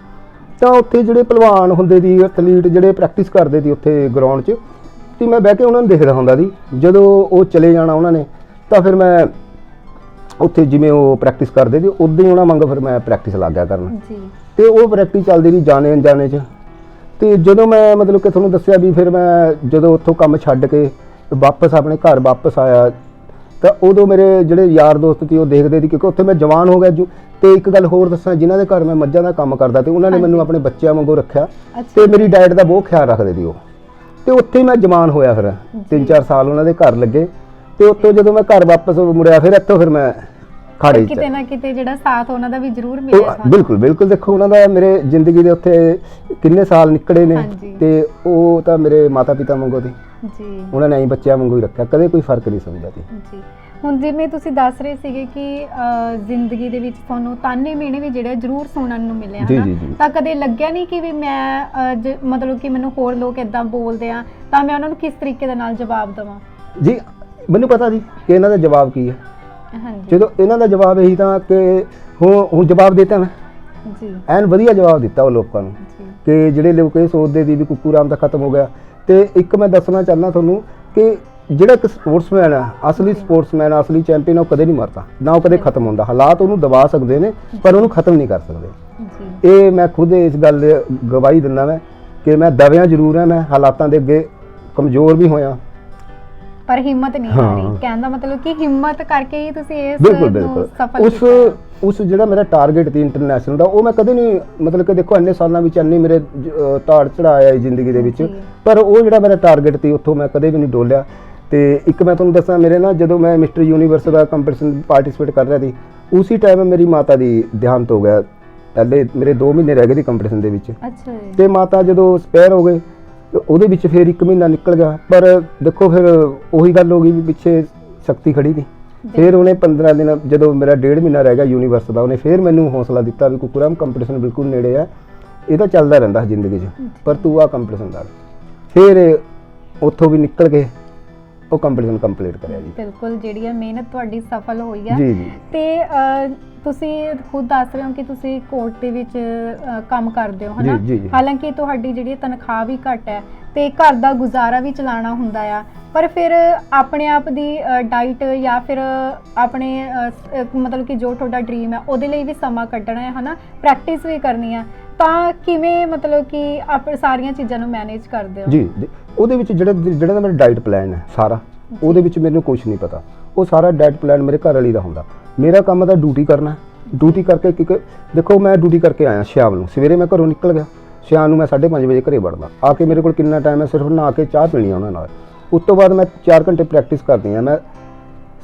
ਤਾਂ ਉੱਥੇ ਜਿਹੜੇ ਪਹਿਲਵਾਨ ਹੁੰਦੇ ਸੀ, ਐਥਲੀਟ ਜਿਹੜੇ ਪ੍ਰੈਕਟਿਸ ਕਰਦੇ ਸੀ ਉੱਥੇ ਗਰਾਊਂਡ 'ਚ, ਤੇ ਮੈਂ ਬਹਿ ਕੇ ਉਹਨਾਂ ਨੂੰ ਦੇਖਦਾ ਹੁੰਦਾ ਸੀ। ਜਦੋਂ ਉਹ ਚਲੇ ਜਾਣਾ ਉਹਨਾਂ ਨੇ, ਤਾਂ ਫਿਰ ਮੈਂ ਉੱਥੇ ਜਿਵੇਂ ਉਹ ਪ੍ਰੈਕਟਿਸ ਕਰਦੇ ਸੀ ਉਦਾਂ ਹੀ ਉਹਨਾਂ ਵਾਂਗ ਫਿਰ ਮੈਂ ਪ੍ਰੈਕਟਿਸ ਲੱਗ ਗਿਆ ਕਰਨ ਤੇ ਉਹ ਪ੍ਰੈਕਟਿਸ ਚੱਲਦੀ ਰਹੀ ਜਾਣੇ ਅਣਜਾਣੇ 'ਚ। ਤੇ ਜਦੋਂ ਮੈਂ ਮਤਲਬ ਕਿ ਤੁਹਾਨੂੰ ਦੱਸਿਆ ਵੀ ਫਿਰ ਮੈਂ ਜਦੋਂ ਉੱਥੋਂ ਕੰਮ ਛੱਡ ਕੇ ਵਾਪਸ ਆਪਣੇ ਘਰ ਵਾਪਸ ਆਇਆ ਤਾਂ ਉਦੋਂ ਮੇਰੇ ਜਿਹੜੇ ਯਾਰ ਦੋਸਤ ਸੀ ਉਹ ਦੇਖਦੇ ਸੀ, ਕਿਉਂਕਿ ਉੱਥੇ ਮੈਂ ਜਵਾਨ ਹੋ ਗਿਆ। ਤੇ ਇੱਕ ਗੱਲ ਹੋਰ ਦੱਸਾਂ, ਜਿਨ੍ਹਾਂ ਦੇ ਘਰ ਮੈਂ ਮੱਝਾਂ ਦਾ ਕੰਮ ਕਰਦਾ ਤੇ ਉਹਨਾਂ ਨੇ ਮੈਨੂੰ ਆਪਣੇ ਬੱਚਿਆਂ ਵਾਂਗੂ ਰੱਖਿਆ ਤੇ ਮੇਰੀ ਡਾਈਟ ਦਾ ਬਹੁਤ ਖਿਆਲ ਰੱਖਦੇ ਸੀ ਉਹ। ਤੇ ਉੱਥੇ ਮੈਂ ਜਵਾਨ ਹੋਇਆ, ਫਿਰ 3-4 ਸਾਲ ਉਹਨਾਂ ਦੇ ਘਰ ਲੱਗੇ। ਤੇ ਉੱਥੋਂ ਜਦੋਂ ਮੈਂ ਘਰ ਵਾਪਸ ਮੁੜਿਆ ਫਿਰ ਇੱਥੋਂ ਫਿਰ ਮੈਂ ਖਾੜੇ ਪਰ 'ਚ ਕਿਤੇ ਨਾ ਕਿਤੇ ਜਿਹੜਾ ਸਾਥ ਉਹਨਾਂ ਦਾ ਵੀ ਜ਼ਰੂਰ ਮਿਲਿਆ ਤੁਹਾਨੂੰ। ਬਿਲਕੁਲ ਬਿਲਕੁਲ, ਦੇਖੋ ਉਹਨਾਂ ਦਾ ਮੇਰੇ ਜ਼ਿੰਦਗੀ ਦੇ ਉੱਥੇ ਕਿੰਨੇ ਸਾਲ ਨਿਕਲੇ ਨੇ, ਹਾਂਜੀ। ਤੇ ਉਹ ਤਾਂ ਮੇਰੇ ਮਾਤਾ ਪਿਤਾ ਵਾਂਗੂ ਸੀ, ਜੀ ਉਹਨਾਂ ਨੇ ਐਂ ਬੱਚਿਆਂ ਵਾਂਗੂ ਹੀ ਰੱਖਿਆ, ਕਦੇ ਕੋਈ ਫਰਕ ਨਹੀਂ ਸਮਝਿਆ ਸੀ। ਜੀ। ਹੁਣ ਜਿਵੇਂ ਤੁਸੀਂ ਦੱਸ ਰਹੇ ਸੀਗੇ ਕਿ ਜ਼ਿੰਦਗੀ ਦੇ ਵਿੱਚ ਤੁਹਾਨੂੰ ਤਾਨੇ ਮਿਹਣੇ ਵੀ ਜਿਹੜੇ ਜ਼ਰੂਰ ਸੁਣਨ ਨੂੰ ਮਿਲੇ ਜੀ, ਹਨਾ, ਜੀ, ਜੀ। ਤਾਂ ਕਦੇ ਲੱਗਿਆ ਨਹੀਂ ਕਿ ਵੀ ਮੈਂ ਮਤਲਬ ਕਿ ਮੈਨੂੰ ਹੋਰ ਲੋਕ ਇਦਾਂ ਬੋਲਦੇ ਆ ਤਾਂ ਮੈਂ ਉਹਨਾਂ ਨੂੰ ਕਿਸ ਤਰੀਕੇ ਦੇ ਨਾਲ ਜਵਾਬ ਦੇਵਾਂ? ਜੀ ਮੈਨੂੰ ਪਤਾ ਜੀ ਕਿ ਇਹਨਾਂ ਦਾ ਜਵਾਬ ਕੀ ਹੈ। ਹਾਂਜੀ ਜਦੋਂ ਇਹਨਾਂ ਦਾ ਜਵਾਬ ਇਹੀ ਤਾਂ ਕਿ ਹੁਣ ਜਵਾਬ ਦਿੱਤਾ ਨਾ, ਜੀ ਐਨ ਵਧੀਆ ਜਵਾਬ ਦਿੱਤਾ ਉਹ ਲੋਕਾਂ ਨੂੰ, ਜੀ ਕਿ ਜਿਹੜੇ ਲੋਕ ਇਹ ਸੋਚਦੇ ਸੀ ਵੀ ਕੁੱਕੂ ਰਾਮ ਤਾਂ ਖਤਮ ਹੋ ਗਿਆ। ਤੇ ਇੱਕ ਮੈਂ ਦੱਸਣਾ ਚਾਹੁੰਦਾ ਤੁਹਾਨੂੰ ਕਿ ਜਿਹੜਾ ਇੱਕ ਸਪੋਰਟਸਮੈਨ ਹੈ, ਅਸਲੀ ਸਪੋਰਟਸਮੈਨ, ਅਸਲੀ ਚੈਂਪੀਅਨ, ਉਹ ਕਦੇ ਨਹੀਂ ਮਰਦਾ, ਨਾ ਉਹ ਕਦੇ ਖਤਮ ਹੁੰਦਾ। ਹਾਲਾਤ ਉਹਨੂੰ ਦਬਾ ਸਕਦੇ ਨੇ ਪਰ ਉਹਨੂੰ ਖਤਮ ਨਹੀਂ ਕਰ ਸਕਦੇ। ਜੀ ਇਹ ਮੈਂ ਖੁਦ ਇਸ ਗੱਲ ਦੀ ਗਵਾਹੀ ਦਿੰਦਾ ਮੈਂ ਕਿ ਮੈਂ ਦਬਿਆ ਜ਼ਰੂਰ ਹਾਂ, ਮੈਂ ਹਾਲਾਤਾਂ ਦੇ ਅੱਗੇ ਕਮਜ਼ੋਰ ਵੀ ਹੋਇਆ, ਪਰ ਹਿੰਮਤ ਨਹੀਂ ਹਾਂ। ਹਾਰੀ। ਕਹਿਣ ਦਾ ਮਤਲਬ ਕਿ ਹਿੰਮਤ ਕਰਕੇ ਹੀ ਤੁਸੀਂ ਇਸ ਬਿਲਕੁਲ ਨੂੰ ਬਿਲਕੁਲ। ਸਫਲ ਕੀਤਾ। ਉਸ ਜਿਹੜਾ ਮੇਰਾ ਟਾਰਗੇਟ ਸੀ ਇੰਟਰਨੈਸ਼ਨਲ ਦਾ, ਉਹ ਮੈਂ ਕਦੇ ਨਹੀਂ, ਮਤਲਬ ਕਿ ਦੇਖੋ ਇੰਨੇ ਸਾਲਾਂ ਵਿੱਚ ਇੰਨੇ ਮੇਰੇ ਤਾੜ ਚੜਾਇਆ ਜ਼ਿੰਦਗੀ ਦੇ ਵਿੱਚ, ਜੀ। ਪਰ ਉਹ ਜਿਹੜਾ ਮੇਰਾ ਟਾਰਗੇਟ ਸੀ ਉੱਥੋਂ ਮੈਂ ਕਦੇ ਵੀ ਨਹੀਂ ਡੋਲਿਆ। ਤੇ ਇੱਕ ਮੈਂ ਤੁਹਾਨੂੰ ਦੱਸਾਂ, ਮੇਰੇ ਨਾਲ ਜਦੋਂ ਮੈਂ ਮਿਸਟਰ ਯੂਨੀਵਰਸ ਦਾ ਕੰਪੀਟੀਸ਼ਨ ਪਾਰਟਿਸਿਪੇਟ ਕਰ ਰਿਹਾ ਸੀ, ਉਸੇ ਟਾਈਮ ਮੇਰੀ ਮਾਤਾ ਦੀ ਦੇਹਾਂਤ ਹੋ ਗਿਆ। ਪਹਿਲੇ ਮੇਰੇ 2 ਮਹੀਨੇ ਰਹਿ ਗਏ ਸੀ ਕੰਪੀਟੀਸ਼ਨ ਦੇ ਵਿੱਚ, ਅੱਛਾ ਜੀ ਤੇ ਮਾਤਾ ਜਦੋਂ ਸਪੇਅਰ ਹੋ ਗਏ ਤੇ ਉਹਦੇ ਵਿੱਚ ਫਿਰ 1 ਮਹੀਨਾ ਨਿਕਲ ਗਿਆ। ਪਰ ਦੇਖੋ ਫਿਰ ਉਹੀ ਗੱਲ ਹੋ ਗਈ ਵੀ ਪਿੱਛੇ ਸ਼ਕਤੀ ਖੜੀ ਸੀ। ਫਿਰ ਉਹਨੇ 15 ਦਿਨ, ਜਦੋਂ ਮੇਰਾ 1.5 ਮਹੀਨਾ ਰਹਿ ਗਿਆ ਯੂਨੀਵਰਸ ਦਾ, ਉਹਨੇ ਫਿਰ ਮੈਨੂੰ ਹੌਸਲਾ ਦਿੱਤਾ ਵੀ ਕੁੱਕੂ ਰਾਮ ਕੰਪੀਟੀਸ਼ਨ ਬਿਲਕੁਲ ਨੇੜੇ ਆ, ਇਹ ਤਾਂ ਚੱਲਦਾ ਰਹਿੰਦਾ ਜ਼ਿੰਦਗੀ 'ਚ, ਪਰ ਤੂੰ ਆ ਕੰਪੀਟੀਸ਼ਨ ਕਰ। ਫਿਰ ਉੱਥੋਂ ਵੀ ਨਿਕਲ ਕੇ ਉਹ ਕੰਪੀਟੀਸ਼ਨ ਕੰਪਲੀਟ ਕਰਿਆ ਜੀ। ਬਿਲਕੁਲ, ਜਿਹੜੀ ਆ ਮਿਹਨਤ ਤੁਹਾਡੀ ਸਫਲ ਹੋਈ ਆ। ਜੀ ਜੀ। ਤੇ ਤੁਸੀਂ ਖੁਦ ਦੱਸ ਰਹੇ ਹੋ ਕਿ ਤੁਸੀਂ ਕੋਰਟ ਦੇ ਵਿੱਚ ਕੰਮ ਕਰਦੇ ਹੋ ਹਨਾ, ਜੀ, ਜੀ। ਹਾਲਾਂਕਿ ਤੁਹਾਡੀ ਜਿਹੜੀ ਤਨਖਾਹ ਵੀ ਘੱਟ ਹੈ ਤੇ ਘਰ ਦਾ ਗੁਜ਼ਾਰਾ ਵੀ ਚਲਾਉਣਾ ਹੁੰਦਾ ਆ, ਪਰ ਫਿਰ ਆਪਣੇ ਆਪ ਦੀ ਡਾਈਟ ਜਾਂ ਫਿਰ ਆਪਣੇ ਮਤਲਬ ਕਿ ਜੋ ਤੁਹਾਡਾ ਡ੍ਰੀਮ ਹੈ ਉਹਦੇ ਲਈ ਵੀ ਸਮਾਂ ਕੱਢਣਾ ਹੈ ਹਨਾ, ਪ੍ਰੈਕਟਿਸ ਵੀ ਕਰਨੀ ਆ, ਤਾਂ ਕਿਵੇਂ ਮਤਲਬ ਕਿ ਆਪ ਸਾਰੀਆਂ ਚੀਜ਼ਾਂ ਨੂੰ ਮੈਨੇਜ ਕਰਦੇ ਹੋ? ਜੀ ਜੀ। ਉਹਦੇ ਵਿੱਚ ਜਿਹੜਾ ਮੇਰਾ ਡਾਈਟ ਪਲਾਨ ਹੈ ਸਾਰਾ, ਉਹਦੇ ਵਿੱਚ ਮੈਨੂੰ ਕੁਝ ਨਹੀਂ ਪਤਾ। ਉਹ ਸਾਰਾ ਡਾਈਟ ਪਲਾਨ ਮੇਰੇ ਘਰ ਵਾਲੀ ਦਾ ਹੁੰਦਾ। ਮੇਰਾ ਕੰਮ ਤਾਂ ਡਿਊਟੀ ਕਰਨਾ, ਡਿਊਟੀ ਕਰਕੇ, ਕਿਉਂਕਿ ਦੇਖੋ ਮੈਂ ਡਿਊਟੀ ਕਰਕੇ ਆਇਆ ਸ਼ਾਮ ਨੂੰ, ਸਵੇਰੇ ਮੈਂ ਘਰੋਂ ਨਿਕਲ ਗਿਆ, ਸ਼ਾਮ ਨੂੰ ਮੈਂ 5:30 ਵਜੇ ਘਰੇ ਵੜਦਾ। ਆ ਕੇ ਮੇਰੇ ਕੋਲ ਕਿੰਨਾ ਟਾਈਮ ਹੈ, ਸਿਰਫ ਨਹਾ ਕੇ ਚਾਹ ਪੀਣੀ ਆ ਉਹਨਾਂ ਨਾਲ। ਉਸ ਤੋਂ ਬਾਅਦ ਮੈਂ 4 ਘੰਟੇ ਪ੍ਰੈਕਟਿਸ ਕਰਦੀ ਹਾਂ। ਮੈਂ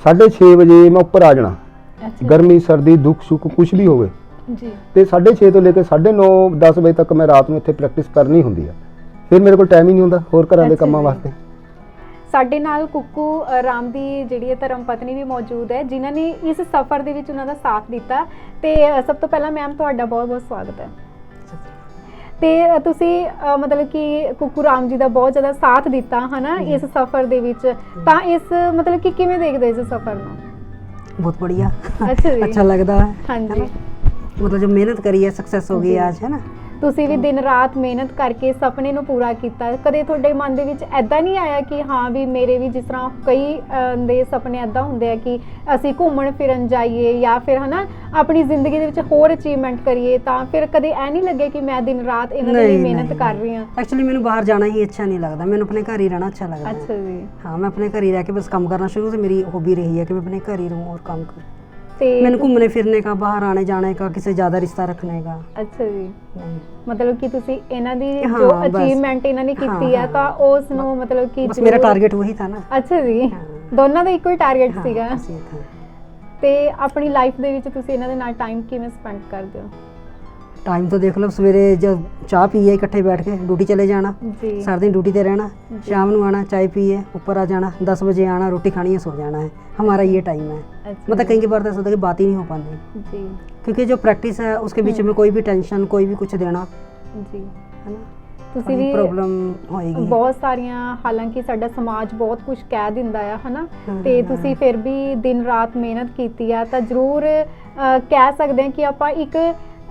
6:30 ਵਜੇ ਮੈਂ ਉੱਪਰ ਆ ਜਾਣਾ, ਅੱਛਾ ਗਰਮੀ ਸਰਦੀ ਦੁੱਖ ਸੁੱਖ ਕੁਝ ਵੀ ਹੋਵੇ, ਜੀ ਤੇ 6:30 ਤੋਂ ਲੈ ਕੇ 9:30 10 ਵਜੇ ਤੱਕ ਮੈਂ ਰਾਤ ਨੂੰ ਇੱਥੇ ਪ੍ਰੈਕਟਿਸ ਕਰਨੀ ਹੁੰਦੀ ਆ। ਫਿਰ ਮੇਰੇ ਕੋਲ ਟਾਈਮ ਹੀ ਨਹੀਂ ਹੁੰਦਾ ਹੋਰ ਘਰਾਂ ਦੇ ਅੱਛਾ ਕੰਮਾਂ ਜੀ। ਵਾਸਤੇ। ਸਾਡੇ ਨਾਲ ਕੁੱਕੂ ਰਾਮ ਦੀ ਜਿਹੜੀ ਹੈ ਧਰਮ ਪਤਨੀ ਵੀ ਮੌਜੂਦ ਹੈ, ਜਿਨ੍ਹਾਂ ਨੇ ਇਸ ਸਫ਼ਰ ਦੇ ਵਿੱਚ ਉਹਨਾਂ ਦਾ ਸਾਥ ਦਿੱਤਾ। ਤੇ ਸਭ ਤੋਂ ਪਹਿਲਾਂ ਮੈਮ ਤੁਹਾਡਾ ਬਹੁਤ ਬਹੁਤ ਸਵਾਗਤ ਹੈ। ਤੇ ਤੁਸੀਂ ਮਤਲਬ ਕਿ ਕੁੱਕੂ ਰਾਮ ਜੀ ਦਾ ਬਹੁਤ ਜ਼ਿਆਦਾ ਸਾਥ ਦਿੱਤਾ ਹਨਾ ਇਸ ਸਫ਼ਰ ਦੇ ਵਿੱਚ, ਤਾਂ ਇਸ ਮਤਲਬ ਕਿ ਕਿਵੇਂ ਦੇਖਦੇ ਇਸ ਸਫ਼ਰ ਨੂੰ? बहुत बढ़िया। ਅੱਛਾ ਜੀ। अच्छा लगता है ਹਾਂਜੀ। ना? मतलब जो मेहनत करी है सक्सेस हो गई जी। आज, है ना? ਤੁਸੀਂ ਵੀ ਦਿਨ ਰਾਤ ਮਿਹਨਤ ਕਰਕੇ ਸੁਪਨੇ ਨੂੰ ਪੂਰਾ ਕੀਤਾ। ਕਦੇ ਤੁਹਾਡੇ ਮਨ ਦੇ ਵਿੱਚ ਐਦਾਂ ਨਹੀਂ ਆਇਆ ਕਿ ਹਾਂ ਵੀ ਮੇਰੇ ਵੀ ਜਿਸ ਤਰ੍ਹਾਂ ਕਈ ਦੇ ਸੁਪਨੇ ਐਦਾਂ ਹੁੰਦੇ ਆ ਕਿ ਅਸੀਂ ਘੁੰਮਣ ਫਿਰਨ ਜਾਈਏ ਜਾਂ ਫਿਰ ਹਨਾ ਆਪਣੀ ਜ਼ਿੰਦਗੀ ਦੇ ਵਿੱਚ ਹੋਰ ਅਚੀਵਮੈਂਟ ਕਰੀਏ, ਤਾਂ ਫਿਰ ਕਦੇ ਐ ਨਹੀਂ ਲੱਗੇ ਕਿ ਮੈਂ ਦਿਨ ਰਾਤ ਇਹਨਾਂ ਦੇ ਲਈ ਮਿਹਨਤ ਕਰ ਰਹੀ ਹਾਂ? एक्चुअली मैंने बाहर जाना ही अच्छा नहीं लगता, मैंने अपने घर ही रहना अच्छा लगता है। ਅੱਛਾ ਜੀ। हाँ, मैं अपने घर ही रह के बस काम करना शुरू से मेरी हॉबी रही है कि मैं अपने घर ही रहूँ और काम करूँ। ਤੇ मैंने घूमने फिरने का, बाहर आने जाने का, किसी ज़्यादा रिश्ता रखने का ਅੱਛਾ ਜੀ, नहीं। ਮਤਲਬ ਕਿ ਤੁਸੀਂ ਇਹਨਾਂ ਦੀ ਹਾਂ, ਜੋ ਬਸ। ਅਚੀਵਮੈਂਟ ਇਹਨਾਂ ਨੇ ਕੀਤੀ ਆ ਤਾਂ ਉਸ ਨੂੰ ਮਤਲਬ ਕਿ बस मेरा ਜ਼ਰੂਰ- टारगेट वही था ना। ਅੱਛਾ ਜੀ, हाँ। ਦੋਨਾਂ ਦਾ ਇੱਕੋ ਹੀ ਟਾਰਗੇਟ हाँ, ਸੀਗਾ। बस ये था। ਤੇ ਆਪਣੀ ਲਾਈਫ ਦੇ ਵਿੱਚ ਤੁਸੀਂ ਇਹਨਾਂ ਦੇ ਨਾਲ ਟਾਈਮ ਕਿਵੇਂ ਸਪੈਂਡ ਕਰਦੇ ਹੋ? टाइम तो देख लो, सवेरे जब चाह पिए इकट्ठे बैठ के ड्यूटी चले जाना, ਜੀ सारा दिन ड्यूटी ते रहना, जी। शाम को आना चाय पिए ऊपर आ जाना, 10 बजे आना, रोटी खानी है, सो जाना है। हमारा ये टाइम है। ਅੱਛਾ मतलब कहीं की बार ऐसा होता है कि बात ही नहीं हो पाती, ਜੀ क्योंकि जो प्रैक्टिस है उसके बीच में कोई भी टेंशन, कोई भी कुछ देना, ਜੀ है ना, ਤੁਸੀਂ ਵੀ प्रॉब्लम होएगी। ਬਹੁਤ ਸਾਰੀਆਂ, ਹਾਲਾਂਕਿ ਸਾਡਾ ਸਮਾਜ ਬਹੁਤ ਕੁਝ ਕਹਿ ਦਿੰਦਾ ਆ ਹਨਾ, ਹਾਂ, ਤੇ ਹਾਂ। ਤੁਸੀਂ ਫਿਰ ਵੀ ਦਿਨ ਰਾਤ ਮਿਹਨਤ ਕੀਤੀ ਆ, ਤਾਂ ਜ਼ਰੂਰ ਕਹਿ ਸਕਦੇ ਹਾਂ ਕਿ ਆਪਾਂ ਇੱਕ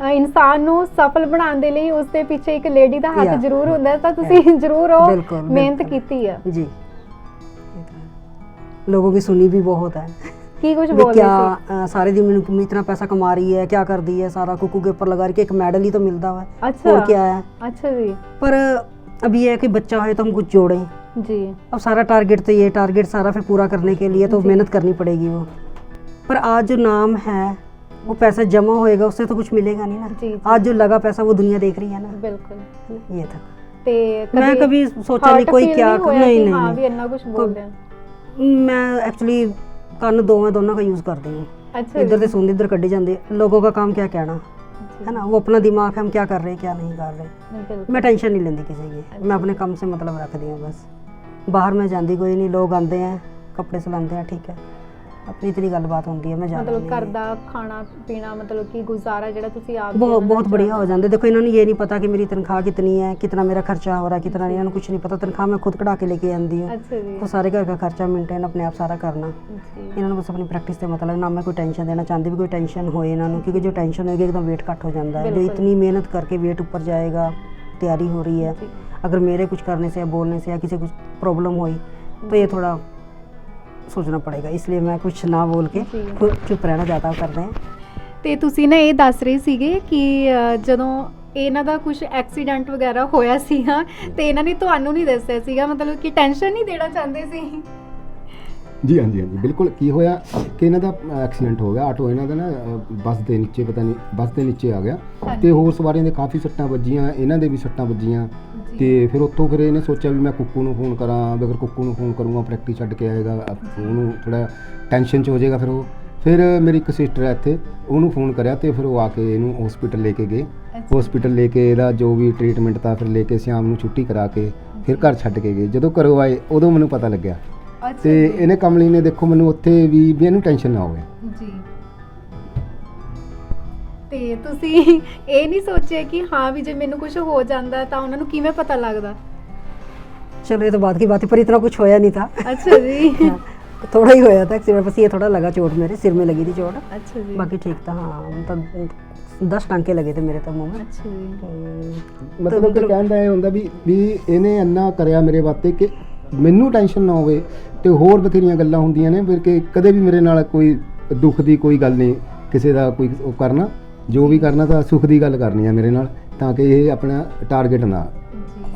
ਇਨਸਾਨ ਨੂੰ ਸਫਲ ਬਣਾਉਣ ਦੇ ਲਈ ਉਸ ਦੇ ਪਿੱਛੇ ਇੱਕ ਲੇਡੀ ਦਾ ਹੱਥ Yeah. ਜ਼ਰੂਰ ਹੁੰਦਾ ਹੈ, ਤਾਂ ਤੁਸੀਂ ਜ਼ਰੂਰ ਉਹ ਬਿਲਕੁਲ, ਮਿਹਨਤ ਬਿਲਕੁਲ। ਕੀਤੀ ਆ। जी, ये तो है। लोगों की सुनी भी बहुत है ਕੀ ਕੁਝ भी ਬੋਲਦੇ क्या ਸੀ? सारे दिन में इतना पैसा कमा रही है, क्या कर दी है, सारा कुकू के ऊपर लगा के एक मेडल ही तो मिलता है, अच्छा। और क्या है। ਅੱਛਾ जी। पर अब ये है कि बच्चा है तो हम कुछ जोड़ें, जी अब सारा टारगेट तो ये टारगेट सारा फिर पूरा करने के लिए तो जी। मेहनत करनी पड़ेगी वो। पर आज जो नाम है वो पैसा जमा होएगा, उससे तो कुछ मिलेगा नहीं ना। जी, जी। आज जो लगा पैसा वो दुनिया देख रही है ना, ਬਿਲਕੁਲ। ये था। ਤੇ मैं कभी सोचा नहीं कोई क्या नहीं नहीं हाँ भी नहीं ਇੰਨਾ ਕੁਝ ਬੋਲਦੇ ਆ। मैं एक्चुअली ਕੰਨ ਦੋਵਾਂ ਦੋਨਾਂ का यूज़ करती हूँ। अच्छा इधर जी। से सुन इधर कड्ढी जाती है। लोगों का काम क्या कहना है ना, वो अपना दिमाग है हम क्या कर रहे हैं क्या नहीं कर रहे। बिल्कुल। मैं टेंशन नहीं लेती किसी की, मैं अपने काम से मतलब रखती हूँ बस। बाहर में जाती कोई नहीं, लोग आते हैं कपड़े सिलाते हैं, ठीक है, अपनी इतनी गलबात होती है। मैं मतलब जाती घर ਦਾ ਖਾਣਾ ਪੀਣਾ ਮਤਲਬ ਕਿ ਗੁਜ਼ਾਰਾ ਜਿਹੜਾ ਤੁਸੀਂ ਆਪ बहुत बहुत बढ़िया हो जाते। देखो इन्होंने ये नहीं पता कि मेरी तनख्वाह कितनी है, कितना मेरा खर्चा हो रहा है, कितना नहीं, इन्होंने कुछ नहीं पता। तनख्वाह मैं खुद कढ़ा के लेके आती हूँ, अच्छा जी। वो सारे घर का खर्चा मेंटेन अपने आप सारा करना। जी। इन्होंने बस अपनी प्रैक्टिस से मतलब ना, मैं कोई टेंशन देना चाहती भी कोई टेंशन होए इन्होंने, क्योंकि जो टेंशन होएगी एकदम वेट कट हो जाता है। जो बिल्कुल। इतनी मेहनत करके वेट ऊपर जाएगा, तैयारी हो रही है, जी। अगर मेरे कुछ करने से या बोलने से या किसी कुछ प्रॉब्लम हुई तो ये थोड़ा सोचना पड़ेगा, इसलिए मैं कुछ ना बोल के जी। खुद चुप रहना ज़्यादा करते हैं। ਤੇ ਤੁਸੀਂ ਨਾ ਇਹ ਦੱਸ ਰਹੇ ਸੀਗੇ ਕਿ ਜਦੋਂ ਇਹਨਾਂ ਦਾ ਕੁਝ ਐਕਸੀਡੈਂਟ ਵਗੈਰਾ ਹੋਇਆ ਸੀਗਾ ਤੇ ਇਹਨਾਂ ਨੇ ਤੁਹਾਨੂੰ ਨਹੀਂ ਦੱਸਿਆ ਸੀਗਾ, ਮਤਲਬ ਕਿ ਟੈਨਸ਼ਨ ਨਹੀਂ ਦੇਣਾ ਚਾਹੁੰਦੇ ਸੀ। ਜੀ ਹਾਂਜੀ ਹਾਂਜੀ ਬਿਲਕੁਲ। ਕੀ ਹੋਇਆ ਕਿ ਇਹਨਾਂ ਦਾ ਐਕਸੀਡੈਂਟ ਹੋ ਗਿਆ, ਆਟੋ ਇਹਨਾਂ ਦਾ ਨਾ ਬੱਸ ਦੇ ਨੀਚੇ, ਪਤਾ ਨਹੀਂ ਬੱਸ ਦੇ ਨੀਚੇ ਆ ਗਿਆ ਤੇ ਹੋਰ ਸਵਾਰੀਆਂ ਦੇ ਕਾਫੀ ਸੱਟਾਂ ਵੱਜੀਆਂ, ਇਹਨਾਂ ਦੇ ਵੀ ਸੱਟਾਂ ਵੱਜੀਆਂ। ਤੇ ਫਿਰ ਉੱਥੋਂ ਫਿਰ ਇਹਨੇ ਸੋਚਿਆ ਵੀ ਮੈਂ ਕੁੱਕੂ ਨੂੰ ਫੋਨ ਕਰਾਂ, ਅਗਰ ਕੁੱਕੂ ਨੂੰ ਫੋਨ ਕਰੂੰਗਾ ਪ੍ਰੈਕਟਿਸ ਛੱਡ ਕੇ ਆਏਗਾ, ਉਹਨੂੰ ਥੋੜਾ ਟੈਨਸ਼ਨ 'ਚ ਹੋ ਜਾਏਗਾ। ਫਿਰ ਮੇਰੀ ਇੱਕ ਸਿਸਟਰ ਹੈ ਇੱਥੇ, ਉਹਨੂੰ ਫੋਨ ਕਰਿਆ ਤੇ ਫਿਰ ਉਹ ਆ ਕੇ ਇਹਨੂੰ ਹਸਪੀਟਲ ਲੈ ਕੇ ਗਏ। ਹਸਪੀਟਲ ਲੈ ਕੇ ਇਹਦਾ ਜੋ ਵੀ ਟ੍ਰੀਟਮੈਂਟ ਤਾਂ ਫਿਰ ਲੈ ਕੇ ਸ਼ਾਮ ਨੂੰ ਛੁੱਟੀ ਕਰਾ ਕੇ ਫਿਰ ਘਰ ਛੱਡ ਕੇ ਗਏ। ਜਦੋਂ ਘਰੋਂ ਆਏ ਉਦੋਂ ਮੈਨੂੰ ਪਤਾ ਲੱਗਿਆ ਤੇ ਇਹਨੇ ਕਮਲੀ ਨੇ ਦੇਖੋ ਮੈਨੂੰ ਉੱਥੇ ਵੀ ਇਹਨੂੰ ਟੈਨਸ਼ਨ ਨਾ ਹੋਵੇ। ਜੀ। ਤੇ ਤੁਸੀਂ ਇਹ ਨਹੀਂ ਸੋਚਿਆ ਕਿ ਹਾਂ ਵੀ ਜੇ ਮੈਨੂੰ ਕੁਝ ਹੋ ਜਾਂਦਾ ਤਾਂ ਉਹਨਾਂ ਨੂੰ ਕਿਵੇਂ ਪਤਾ ਲੱਗਦਾ? चलो ये तो बात की बात है, पर इतना कुछ होया नहीं था। ਅੱਛਾ ਜੀ। हाँ, थोड़ा ही होया था एक्सीडेंट, बस ये थोड़ा लगा चोट, मेरे सिर में लगी थी चोट, ਅੱਛਾ ਜੀ। बाकी ठीक था। हाँ मतलब 10 टांके लगे थे मेरे तो मुंह में। ਅੱਛਾ ਜੀ। ਮਤਲਬ ਕਿ ਕਹਿਣ ਦਾ ਇਹ ਹੁੰਦਾ ਵੀ ਇਹਨੇ ਇੰਨਾ ਕਰਿਆ ਮੇਰੇ ਵਾਸਤੇ ਕਿ ਮੈਨੂੰ ਟੈਨਸ਼ਨ ਨਾ ਹੋਵੇ। ਤੇ ਹੋਰ ਬਥੇਰੀਆਂ ਗੱਲਾਂ ਹੁੰਦੀਆਂ ਨੇ ਫਿਰ ਕਿ ਕਦੇ ਵੀ ਮੇਰੇ ਨਾਲ ਕੋਈ ਦੁੱਖ ਦੀ ਕੋਈ ਗੱਲ ਨਹੀਂ, ਕਿਸੇ ਦਾ ਕੋਈ ਉਹ ਕਰਨਾ, ਜੋ ਵੀ ਕਰਨਾ ਤਾਂ ਸੁੱਖ ਦੀ ਗੱਲ ਕਰਨੀ ਆ ਮੇਰੇ ਨਾਲ, ਤਾਂ ਕਿ ਇਹ ਆਪਣਾ ਟਾਰਗੇਟ ਨਾ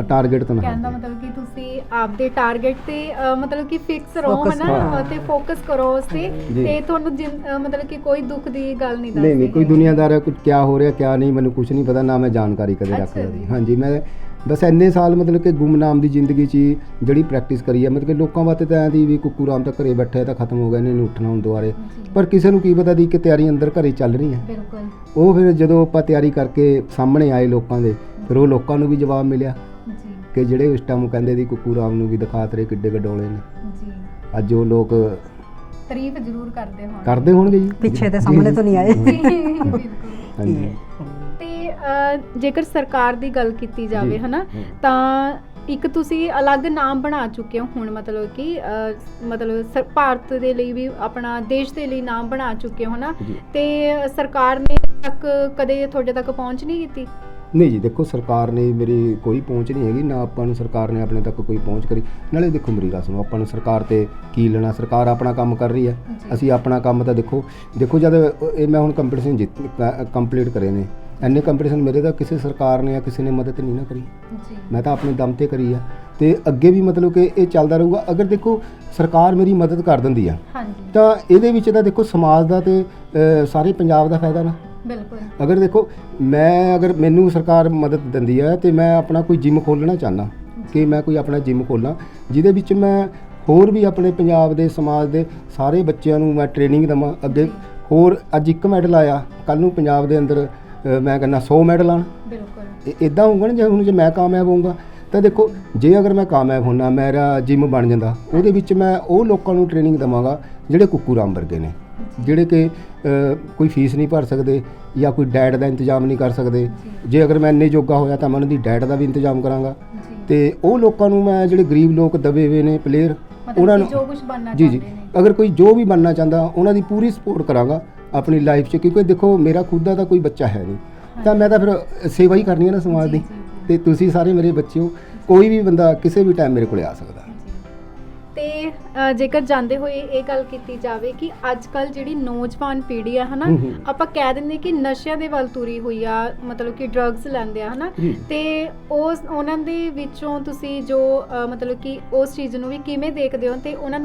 ਟਾਰਗੇਟ ਤੋਂ ਨਾ ਕਹਿੰਦਾ ਹਟੇ। ਮਤਲਬ ਕਿ ਤੁਸੀਂ ਆਪਦੇ ਟਾਰਗੇਟ ਤੇ ਮਤਲਬ ਕਿ ਫਿਕਸ ਰਹੋ Focus, ਹਨਾ, ਹਾਂ। ਤੇ ਫੋਕਸ ਕਰੋ ਉਸ ਤੇ ਜੀ। ਤੇ ਤੁਹਾਨੂੰ ਮਤਲਬ ਕਿ ਕੋਈ ਦੁੱਖ ਦੀ ਗੱਲ ਨਹੀਂ ਨਹੀਂ ਦੱਸਦੀ ਕੋਈ ਦੁਨੀਆਦਾਰ ਕੁਝ ਕਿਆ ਹੋ ਰਿਹਾ ਕਿਆ ਨਹੀਂ ਮੈਨੂੰ ਕੁਝ ਨਹੀਂ ਪਤਾ, ਨਾ ਮੈਂ ਜਾਣਕਾਰੀ ਕਦੇ ਅੱਛਾ ਰੱਖਦਾ ਜੀ। ਜੀ। ਹਾਂਜੀ ਮੈਂ ਬਸ ਇੰਨੇ ਸਾਲ ਮਤਲਬ ਕਿ ਗੁੰਮਨਾਮ ਦੀ ਜ਼ਿੰਦਗੀ 'ਚ ਹੀ ਜਿਹੜੀ ਪ੍ਰੈਕਟਿਸ ਕਰੀ ਹੈ, ਮਤਲਬ ਕਿ ਲੋਕਾਂ ਵਾਸਤੇ ਤਾਂ ਐਂ ਦੀ ਵੀ ਕੁੱਕੂ ਰਾਮ ਤਾਂ ਘਰੇ ਬੈਠਾ ਤਾਂ ਖਤਮ ਹੋ ਗਿਆ, ਇਹਨੇ ਨਹੀਂ ਉੱਠਣਾ ਹੁਣ ਦੁਬਾਰੇ। ਜੀ। ਪਰ ਕਿਸੇ ਨੂੰ ਕੀ ਪਤਾ ਦੀ ਕਿ ਤਿਆਰੀ ਅੰਦਰ ਘਰੇ ਚੱਲ ਰਹੀ ਹੈ। ਬਿਲਕੁਲ ਉਹ ਫਿਰ ਜਦੋਂ ਆਪਾਂ ਤਿਆਰੀ ਕਰਕੇ ਸਾਹਮਣੇ ਆਏ ਲੋਕਾਂ ਦੇ, ਫਿਰ ਉਹ ਲੋਕਾਂ ਨੂੰ ਵੀ ਜਵਾਬ ਮਿਲਿਆ ਜੀ। ਕਿ ਜਿਹੜੇ ਉਸ ਟਾਈਮ ਕਹਿੰਦੇ ਦੀ ਕੁੱਕੂ ਰਾਮ ਨੂੰ ਵੀ ਦਿਖਾ ਤੇਰੇ ਕਿੱਡੇ ਗਡੋਲੇ ਨੇ, ਜੀ। ਅੱਜ ਉਹ ਲੋਕ ਤਾਰੀਫ ਜ਼ਰੂਰ ਕਰਦੇ ਹੋਣ। ਕਰਦੇ ਹੋਣਗੇ ਜੀ। पीछे थे, सामने तो नहीं आए। ਬਿਲਕੁਲ। ਹਾਂਜੀ ਤੇ ਜੇਕਰ ਸਰਕਾਰ ਦੀ ਗੱਲ ਕੀਤੀ ਜਾਵੇ ਜੀ। ਹਨਾ, ਤਾਂ ਇੱਕ ਤੁਸੀਂ ਅਲੱਗ ਨਾਮ ਬਣਾ ਚੁੱਕੇ ਹੋ ਹੁਣ, ਮਤਲਬ ਕਿ ਮਤਲਬ ਭਾਰਤ ਦੇ ਲਈ ਵੀ ਆਪਣਾ ਦੇਸ਼ ਦੇ ਲਈ ਨਾਮ ਬਣਾ ਚੁੱਕੇ ਹੋ ਨਾ, ਜੀ। ਤੇ ਸਰਕਾਰ ਨੇ ਤੱਕ ਕਦੇ ਤੁਹਾਡੇ ਤੱਕ ਪਹੁੰਚ ਨਹੀਂ ਕੀਤੀ? ਨਹੀਂ ਜੀ ਦੇਖੋ ਸਰਕਾਰ ਨੇ ਮੇਰੀ ਕੋਈ ਪਹੁੰਚ ਨਹੀਂ ਹੈਗੀ, ਨਾ ਆਪਾਂ ਨੂੰ ਸਰਕਾਰ ਨੇ ਆਪਣੇ ਤੱਕ ਕੋਈ ਪਹੁੰਚ ਕਰੀ। ਨਾਲੇ ਦੇਖੋ ਮੇਰੀ ਗੱਲ ਸੁਣੋ, ਆਪਾਂ ਨੂੰ ਸਰਕਾਰ ਤੇ ਕੀ ਲੈਣਾ, ਸਰਕਾਰ ਆਪਣਾ ਕੰਮ ਕਰ ਰਹੀ ਹੈ, ਜੀ। ਅਸੀਂ ਆਪਣਾ ਕੰਮ ਤਾਂ ਦੇਖੋ ਜਦ ਇਹ ਮੈਂ ਹੁਣ ਕੰਪੀਟੀਸ਼ਨ ਕੰਪਲੀਟ ਕਰੇ ਨੇ, ਇੰਨੇ ਕੰਪੀਟੀਸ਼ਨ ਮੇਰੇ ਤਾਂ ਕਿਸੇ ਸਰਕਾਰ ਨੇ ਜਾਂ ਕਿਸੇ ਨੇ ਮਦਦ ਨਹੀਂ ਨਾ ਕਰੀ, ਜੀ। ਮੈਂ ਤਾਂ ਆਪਣੇ ਦਮ ਤੇ ਕਰੀ ਆ। ਤੇ ਅੱਗੇ ਵੀ ਮਤਲਬ ਕਿ ਇਹ ਚੱਲਦਾ ਰਹੂਗਾ। ਅਗਰ ਦੇਖੋ ਸਰਕਾਰ ਮੇਰੀ ਮਦਦ ਕਰ ਦਿੰਦੀ ਆ ਹਾਂਜੀ। ਤਾਂ ਇਹਦੇ ਵਿੱਚ ਤਾਂ ਦੇਖੋ ਸਮਾਜ ਦਾ ਤੇ ਸਾਰੇ ਪੰਜਾਬ ਦਾ ਫਾਇਦਾ ਨਾ। ਬਿਲਕੁਲ। ਅਗਰ ਦੇਖੋ ਅਗਰ ਮੈਨੂੰ ਸਰਕਾਰ ਮਦਦ ਦਿੰਦੀ ਹੈ ਤੇ ਮੈਂ ਆਪਣਾ ਕੋਈ ਜਿਮ ਖੋਲ੍ਹਣਾ ਚਾਹੁੰਦਾ ਕਿ ਮੈਂ ਕੋਈ ਆਪਣਾ ਜਿਮ ਖੋਲ੍ਹਾਂ ਜਿਹਦੇ ਵਿੱਚ ਮੈਂ ਹੋਰ ਵੀ ਆਪਣੇ ਪੰਜਾਬ ਦੇ ਸਮਾਜ ਦੇ ਸਾਰੇ ਬੱਚਿਆਂ ਨੂੰ ਮੈਂ ਟ੍ਰੇਨਿੰਗ ਦੇਵਾਂ ਅੱਗੇ। ਹੋਰ ਅੱਜ 1 ਮੈਡਲ ਆਇਆ, ਕੱਲ੍ਹ ਨੂੰ ਪੰਜਾਬ ਦੇ ਅੰਦਰ ਮੈਂ ਕਹਿੰਦਾ 100 ਮੈਡਲ ਆਉਣ। ਬਿਲਕੁਲ। ਇੱਦਾਂ ਹੋਊਗਾ ਨਾ ਜੇ ਮੈਂ ਕਾਮਯਾਬ ਹੋਊਂਗਾ ਤਾਂ ਦੇਖੋ ਜੇ ਅਗਰ ਮੈਂ ਕਾਮਯਾਬ ਹੋਣਾ, ਮੇਰਾ ਜਿਮ ਬਣ ਜਾਂਦਾ, ਉਹਦੇ ਵਿੱਚ ਮੈਂ ਉਹ ਲੋਕਾਂ ਨੂੰ ਟ੍ਰੇਨਿੰਗ ਦੇਵਾਂਗਾ ਜਿਹੜੇ ਕੁੱਕੂ ਰਾਮ ਵਰਗੇ ਨੇ, ਜਿਹੜੇ ਕਿ ਕੋਈ ਫੀਸ ਨਹੀਂ ਭਰ ਸਕਦੇ ਜਾਂ ਕੋਈ ਡਾਈਟ ਦਾ ਇੰਤਜ਼ਾਮ ਨਹੀਂ ਕਰ ਸਕਦੇ। ਜੇ ਅਗਰ ਮੈਂ ਇੰਨੇ ਜੋਗਾ ਹੋਇਆ ਤਾਂ ਮੈਂ ਉਹਨਾਂ ਦੀ ਡਾਈਟ ਦਾ ਵੀ ਇੰਤਜ਼ਾਮ ਕਰਾਂਗਾ। ਤੇ ਉਹ ਲੋਕਾਂ ਨੂੰ ਮੈਂ ਜਿਹੜੇ ਗਰੀਬ ਲੋਕ ਦਬੇ ਹੋਏ ਨੇ ਪਲੇਅਰ, ਉਹਨਾਂ ਨੂੰ ਜੋ ਕੁਝ ਬਣਨਾ ਜੀ ਚਾਹੁੰਦੇ ਨੇ, ਅਗਰ ਕੋਈ ਜੋ ਵੀ ਬਣਨਾ ਚਾਹੁੰਦਾ ਉਹਨਾਂ ਦੀ ਪੂਰੀ ਸਪੋਰਟ ਕਰਾਂਗਾ ਆਪਣੀ ਲਾਈਫ 'ਚ, ਕਿਉਂਕਿ ਦੇਖੋ ਮੇਰਾ ਖੁਦ ਦਾ ਤਾਂ ਕੋਈ ਬੱਚਾ ਹੈ ਨਹੀਂ, ਤਾਂ ਮੈਂ ਤਾਂ ਫਿਰ ਸੇਵਾ ਹੀ ਕਰਨੀ ਹੈ ਨਾ ਸਮਾਜ ਦੀ। ਤੇ ਤੁਸੀਂ ਸਾਰੇ ਮੇਰੇ ਬੱਚੇ ਹੋ, ਕੋਈ ਵੀ ਬੰਦਾ ਕਿਸੇ ਵੀ ਟਾਈਮ ਮੇਰੇ ਕੋਲੇ ਆ ਸਕਦਾ। ਤੇ ਜੇਕਰ ਜਾਂਦੇ ਹੋਏ ਇਹ ਗੱਲ ਕੀਤੀ ਜਾਵੇ ਕਿ ਅੱਜ ਕੱਲ ਜਿਹੜੀ ਨੌਜਵਾਨ ਪੀੜ੍ਹੀ ਆ ਹਨਾ, ਆਪਾਂ ਕਹਿ ਦਿੰਦੇ ਕਿ ਨਸ਼ਿਆਂ ਦੇ ਵੱਲ ਤੁਰੀ ਹੋਈ ਆ, ਮਤਲਬ ਕਿ ਡਰੱਗਸ ਲੈਂਦੇ ਆ ਹਨਾ, ਤੇ ਉਹਨਾਂ ਦੇ ਵਿੱਚੋਂ ਤੁਸੀਂ ਜੋ ਮਤਲਬ ਕਿ ਉਸ ਚੀਜ਼ ਨੂੰ ਵੀ ਕਿਵੇਂ ਦੇਖਦੇ ਹੋ ਤੇ ਉਹਨਾਂ